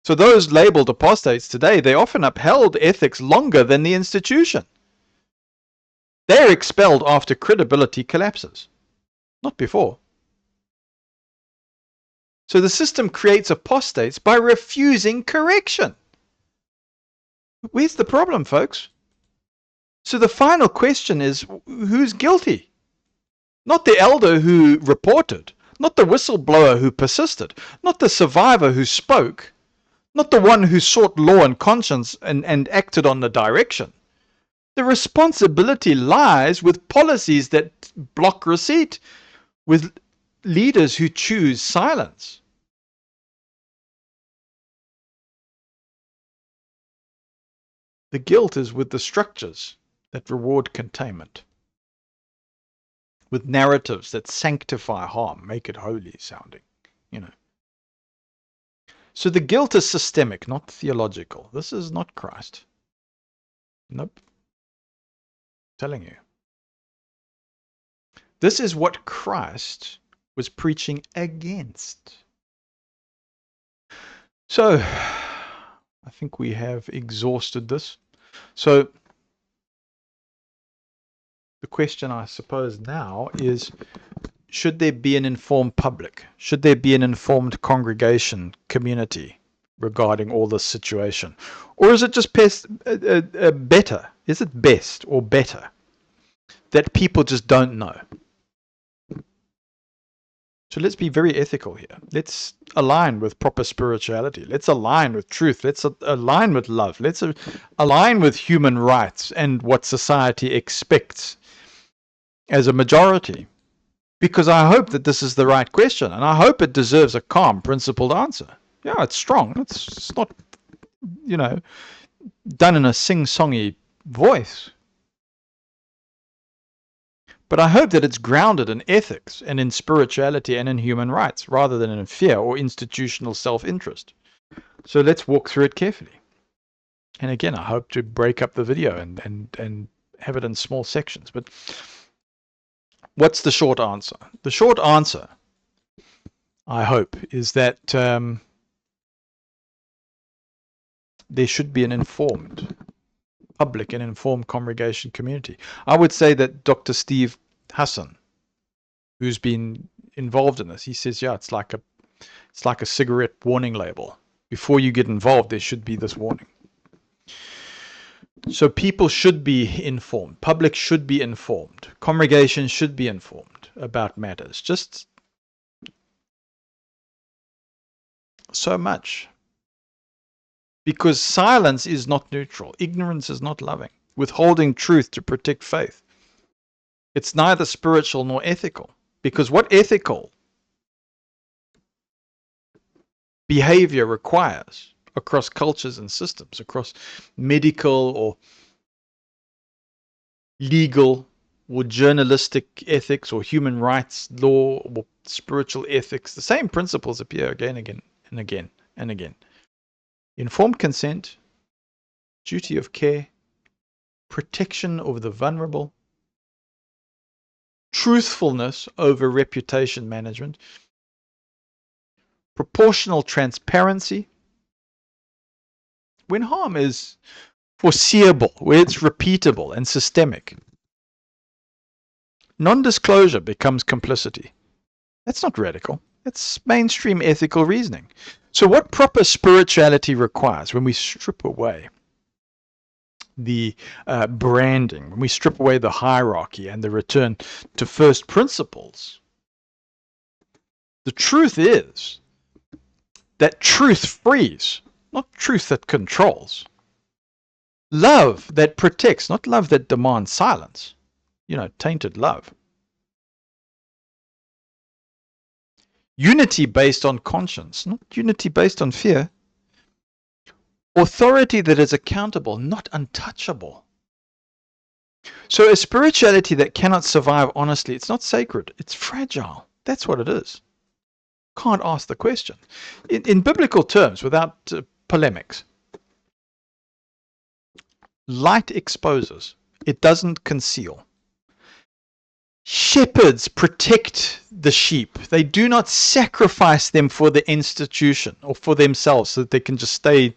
So those labeled apostates today, they often upheld ethics longer than the institution. They're expelled after credibility collapses, not before. So the system creates apostates by refusing correction. Where's the problem, folks? So the final question is, who's guilty? Not the elder who reported, not the whistleblower who persisted, not the survivor who spoke, not the one who sought law and conscience and acted on the direction. The responsibility lies with policies that block receipt, with leaders who choose silence. The guilt is with the structures that reward containment, with narratives that sanctify harm, make it holy sounding, So the guilt is systemic, not theological. This is not Christ. Nope. I'm telling you. This is what Christ was preaching against. So, I think we have exhausted this. So, the question I suppose now is, should there be an informed public? Should there be an informed congregation, community regarding all this situation? Or is it just better? Is it best or better that people just don't know? So let's be very ethical here. Let's align with proper spirituality. Let's align with truth. Let's align with love. Let's align with human rights and what society expects as a majority. Because I hope that this is the right question, and I hope it deserves a calm, principled answer. Yeah, it's strong. It's not, done in a sing-songy voice. But I hope that it's grounded in ethics and in spirituality and in human rights, rather than in fear or institutional self-interest. So let's walk through it carefully. And again, I hope to break up the video and have it in small sections. But what's the short answer? The short answer, I hope, is that there should be an informed public and informed congregation community. I would say that Dr. Steve Hassan, who's been involved in this, he says, yeah, it's like a cigarette warning label. Before you get involved, there should be this warning. So people should be informed. Public should be informed. Congregations should be informed about matters. Just so much. Because silence is not neutral. Ignorance is not loving. Withholding truth to protect faith. It's neither spiritual nor ethical. Because what ethical behavior requires across cultures and systems, across medical or legal or journalistic ethics or human rights law or spiritual ethics, the same principles appear again and again and again. Informed consent, duty of care, protection over the vulnerable, truthfulness over reputation management, proportional transparency. When harm is foreseeable, where it's repeatable and systemic, non-disclosure becomes complicity. That's not radical. It's mainstream ethical reasoning. So what proper spirituality requires when we strip away the branding, when we strip away the hierarchy and the return to first principles, the truth is that truth frees, not truth that controls. Love that protects, not love that demands silence. Tainted love. Unity based on conscience, not unity based on fear. Authority that is accountable, not untouchable. So a spirituality that cannot survive honestly, it's not sacred, it's fragile. That's what it is. Can't ask the question. In biblical terms, without polemics, light exposes, it doesn't conceal. Shepherds protect the sheep. They do not sacrifice them for the institution or for themselves so that they can just stay,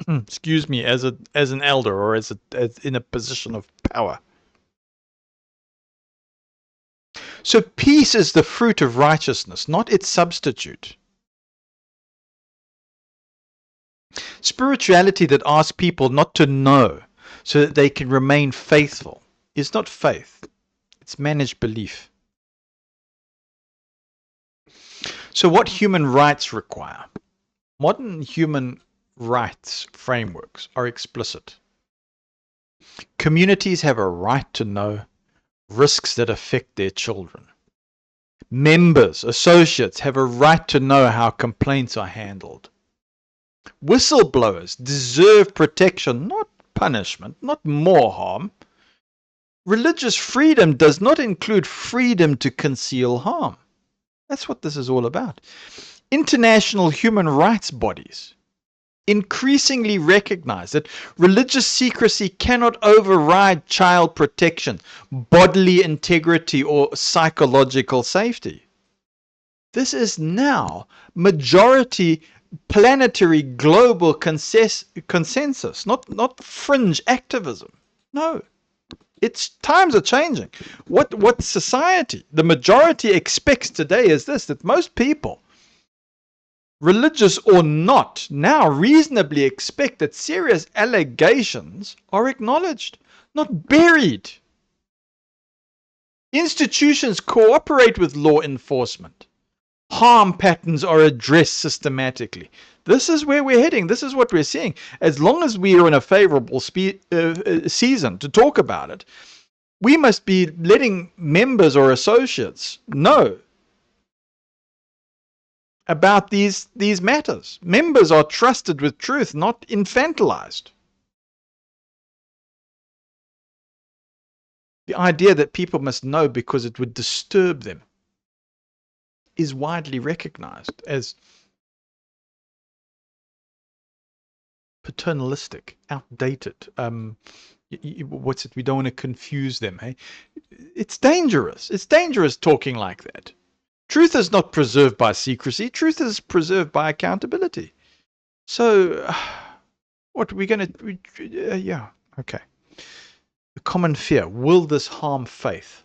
excuse me, as an elder or as in a position of power. So peace is the fruit of righteousness, not its substitute. Spirituality that asks people not to know so that they can remain faithful is not faith. It's managed belief. So what human rights require? Modern human rights frameworks are explicit. Communities have a right to know risks that affect their children. Members, associates have a right to know how complaints are handled. Whistleblowers deserve protection, not punishment, not more harm. Religious freedom does not include freedom to conceal harm. That's what this is all about. International human rights bodies increasingly recognize that religious secrecy cannot override child protection, bodily integrity, or psychological safety. This is now majority planetary global consensus, not fringe activism. No. Times are changing. What society, the majority expects today is this, that most people, religious or not, now reasonably expect that serious allegations are acknowledged, not buried. Institutions cooperate with law enforcement. Harm patterns are addressed systematically. This is where we're heading. This is what we're seeing. As long as we are in a favorable season to talk about it, we must be letting members or associates know about these matters. Members are trusted with truth, not infantilized. The idea that people must know because it would disturb them is widely recognized as paternalistic, outdated. What's it? We don't want to confuse them. Hey, it's dangerous. It's dangerous talking like that. Truth is not preserved by secrecy. Truth is preserved by accountability. So, what are we going to? Yeah, okay. The common fear: will this harm faith?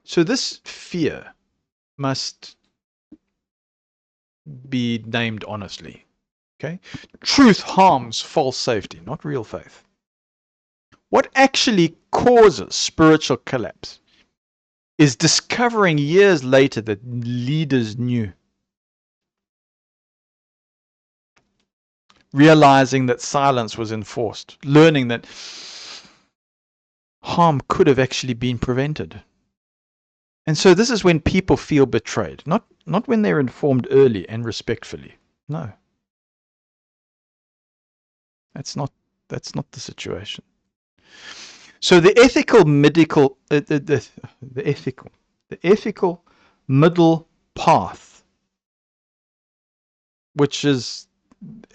So this fear must be named honestly. Okay? Truth harms false safety, not real faith. What actually causes spiritual collapse is discovering years later that leaders knew. Realizing that silence was enforced. Learning that harm could have actually been prevented. And so this is when people feel betrayed, not when they're informed early and respectfully. No. That's not the situation. So the ethical middle path, which is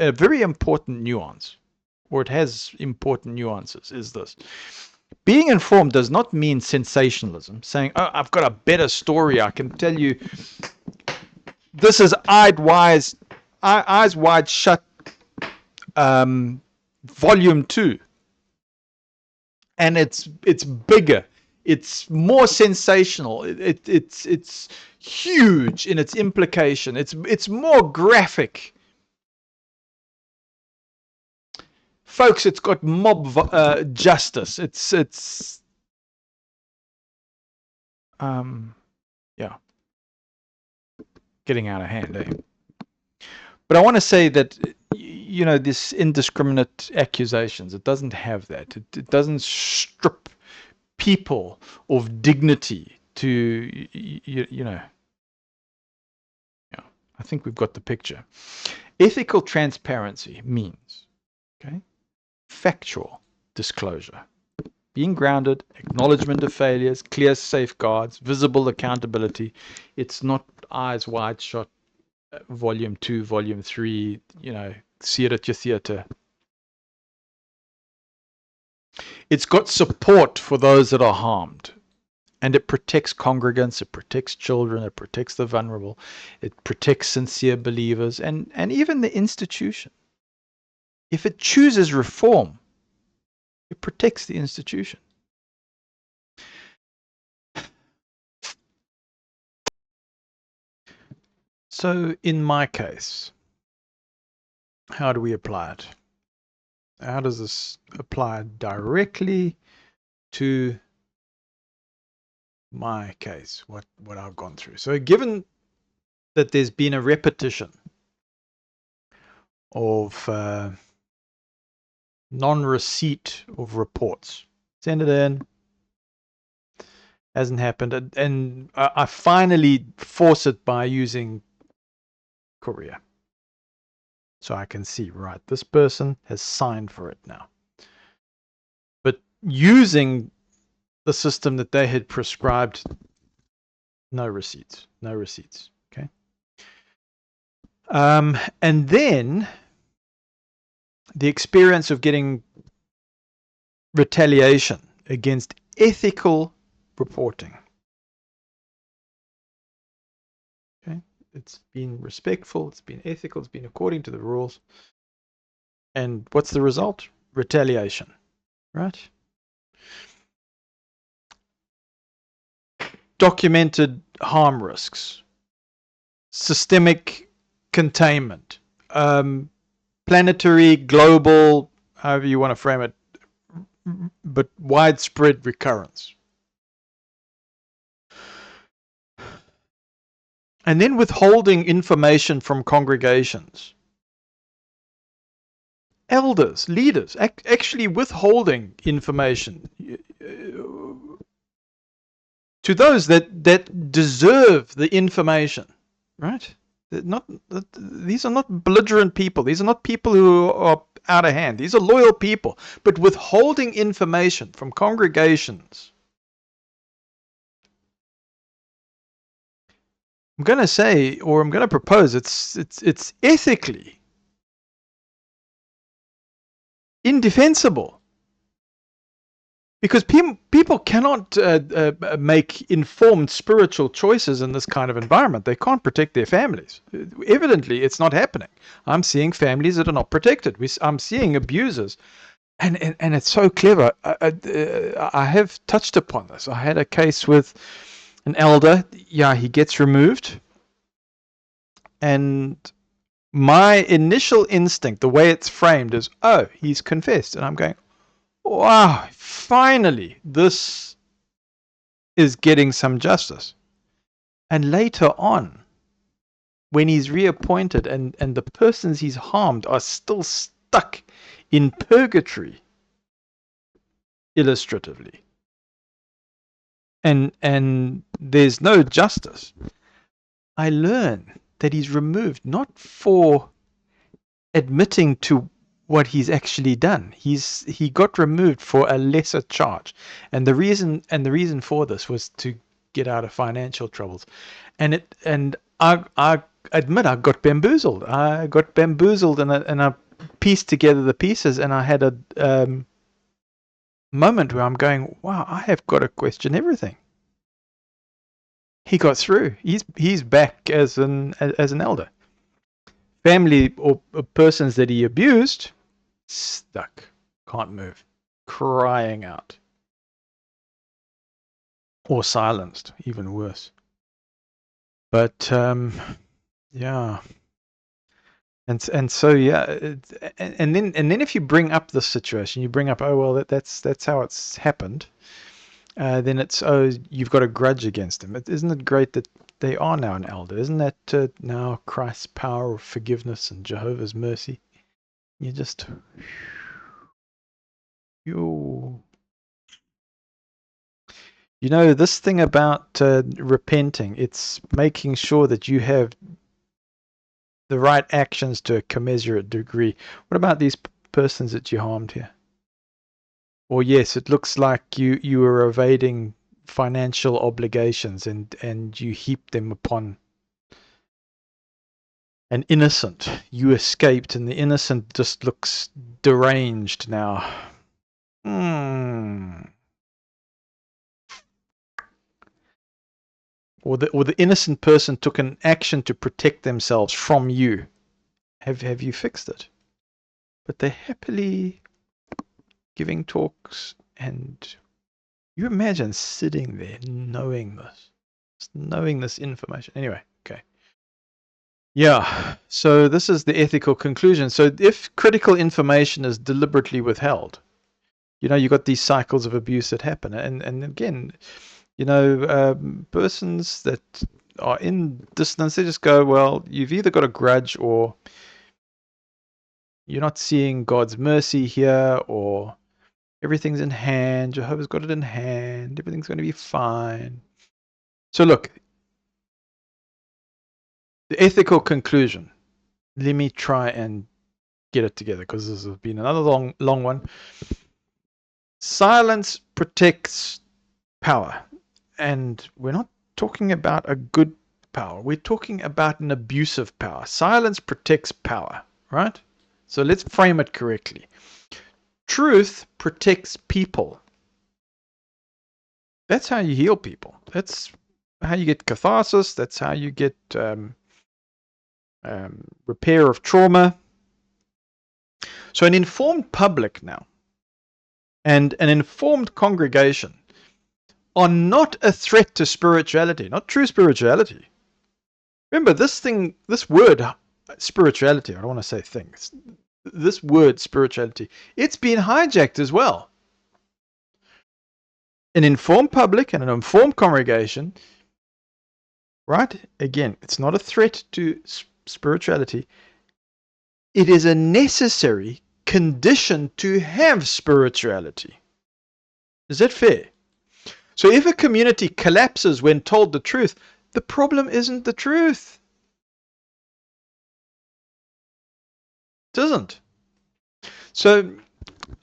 a very important nuance, or it has important nuances, is this. Being informed does not mean sensationalism, saying, oh, I've got a better story, I can tell you. This is eyes wide shut, volume 2. And it's bigger. It's more sensational. It's huge in its implication. It's more graphic. Folks, it's got mob justice. It's yeah, getting out of hand, eh? But I want to say that, you know, this indiscriminate accusations, it doesn't have that. It doesn't strip people of dignity to, you know. Yeah, I think we've got the picture. Ethical transparency means, okay, factual disclosure, being grounded, acknowledgement of failures, clear safeguards, visible accountability. It's not eyes wide shut, volume 2, volume 3, you know, see it at your theater. It's got support for those that are harmed. And it protects congregants, it protects children, it protects the vulnerable, it protects sincere believers, and even the institution. If it chooses reform, it protects the institution. So in my case, how do we apply it? How does this apply directly to my case, what I've gone through? So given that there's been a repetition of non-receipt of reports, send it in, hasn't happened, and I finally force it by using Courier. So I can see, right, this person has signed for it now. But using the system that they had prescribed, no receipts, okay? And then the experience of getting retaliation against ethical reporting. Okay, it's been respectful, it's been ethical, it's been according to the rules. And what's the result? Retaliation, right? Documented harm risks, systemic containment, planetary, global, however you want to frame it, but widespread recurrence. And then withholding information from congregations. Elders, leaders, actually withholding information to those that deserve the information, right? These are not belligerent people. These are not people who are out of hand. These are loyal people. But withholding information from congregations, I'm going to say, or I'm going to propose, it's ethically indefensible. Because people cannot make informed spiritual choices in this kind of environment. They can't protect their families. Evidently, it's not happening. I'm seeing families that are not protected. I'm seeing abusers. And it's so clever. I have touched upon this. I had a case with an elder. Yeah, he gets removed. And my initial instinct, the way it's framed, is, oh, he's confessed. And I'm going, wow, finally, this is getting some justice. And later on, when he's reappointed and the persons he's harmed are still stuck in purgatory, illustratively, and there's no justice, I learn that he's removed not for admitting to what he's actually done. He got removed for a lesser charge, and the reason for this was to get out of financial troubles. And I admit I got bamboozled. And I pieced together the pieces, and I had a moment where I'm going, wow, I have got to question everything. He got through. He's back as an elder. Family or persons that he abused, stuck, can't move, crying out. or silenced, even worse. But yeah, and so yeah, and then if you bring up the situation, you bring up, oh well, that's how it's happened. Then it's, oh, you've got a grudge against them. Isn't it great that they are now an elder? Isn't that now Christ's power of forgiveness and Jehovah's mercy? You just, you know, this thing about repenting, it's making sure that you have the right actions to a commensurate degree. What about these persons that you harmed here? Or yes, it looks like you were evading financial obligations and you heap them upon an innocent. You escaped and the innocent just looks deranged now. Or the innocent person took an action to protect themselves from you. Have you fixed it? But they're happily giving talks, and you imagine sitting there knowing this, just knowing this information. Anyway, okay. Yeah, so this is the ethical conclusion. So if critical information is deliberately withheld, you know, you got these cycles of abuse that happen. And again, you know, persons that are in dissonance, they just go, well, you've either got a grudge or you're not seeing God's mercy here, or everything's in hand. Jehovah's got it in hand. Everything's going to be fine. So look, the ethical conclusion. Let me try and get it together because this has been another long one. Silence protects power. And we're not talking about a good power. We're talking about an abusive power. Silence protects power, right? So let's frame it correctly. Truth protects people. That's how you heal people. That's how you get catharsis. That's how you get repair of trauma. So an informed public now and an informed congregation are not a threat to spirituality, not true spirituality. Remember, this word spirituality, I don't want to say things, this word spirituality, it's been hijacked as well. An informed public and an informed congregation, right? Again, it's not a threat to spirituality. It is a necessary condition to have spirituality. Is that fair? So if a community collapses when told the truth, the problem isn't the truth. It isn't. So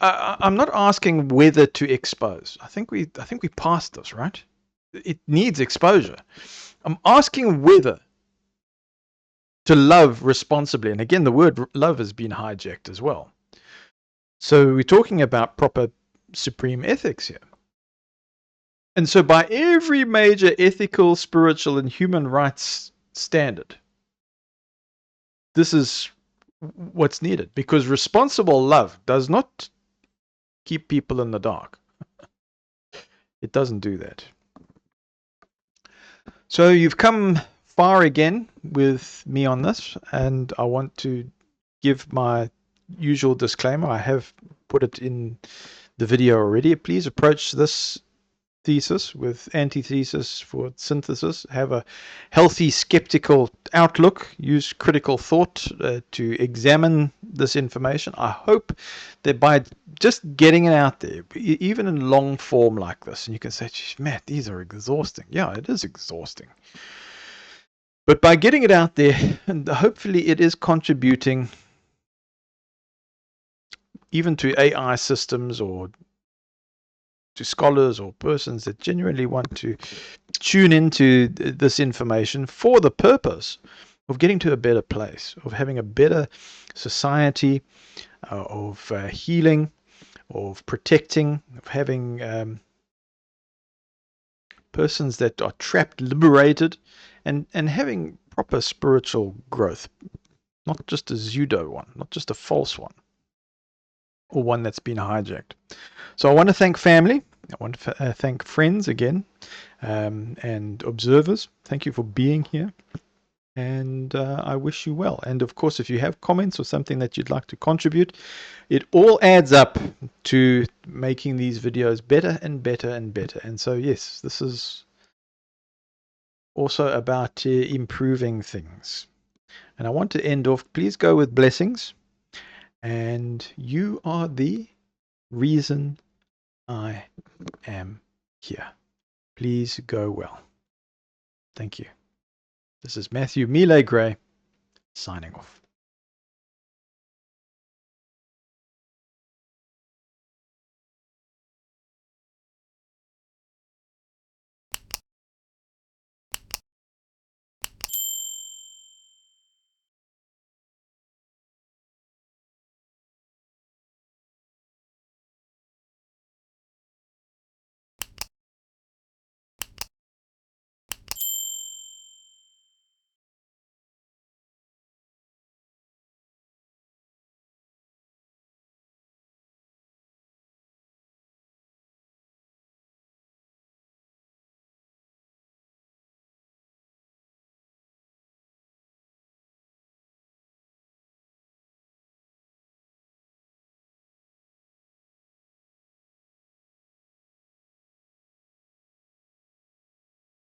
I'm not asking whether to expose. I think we passed this, right? It needs exposure. I'm asking whether to love responsibly. And again, the word love has been hijacked as well. So we're talking about proper supreme ethics here. And so by every major ethical, spiritual, and human rights standard, this is what's needed, because responsible love does not keep people in the dark. It doesn't do that. So you've come far again with me on this, and I want to give my usual disclaimer. I have put it in the video already. Please approach this thesis with antithesis for synthesis. Have a healthy skeptical outlook. Use critical thought to examine this information. I hope that by just getting it out there, even in long form like this, and you can say, Matt, these are exhausting. Yeah, it is exhausting. But by getting it out there, and hopefully it is contributing even to AI systems or to scholars or persons that genuinely want to tune into this information for the purpose of getting to a better place, of having a better society, of healing, of protecting, of having persons that are trapped, liberated, and having proper spiritual growth, not just a pseudo one, not just a false one, or one that's been hijacked. So I want to thank family. I want to thank friends again. and observers. Thank you for being here. And I wish you well. And of course, if you have comments or something that you'd like to contribute, it all adds up to making these videos better and better and better. And so, yes, this is also about improving things. And I want to end off, please go with blessings. And you are the reason I am here. Please go well. Thank you. This is Matthew Mile Gray signing off.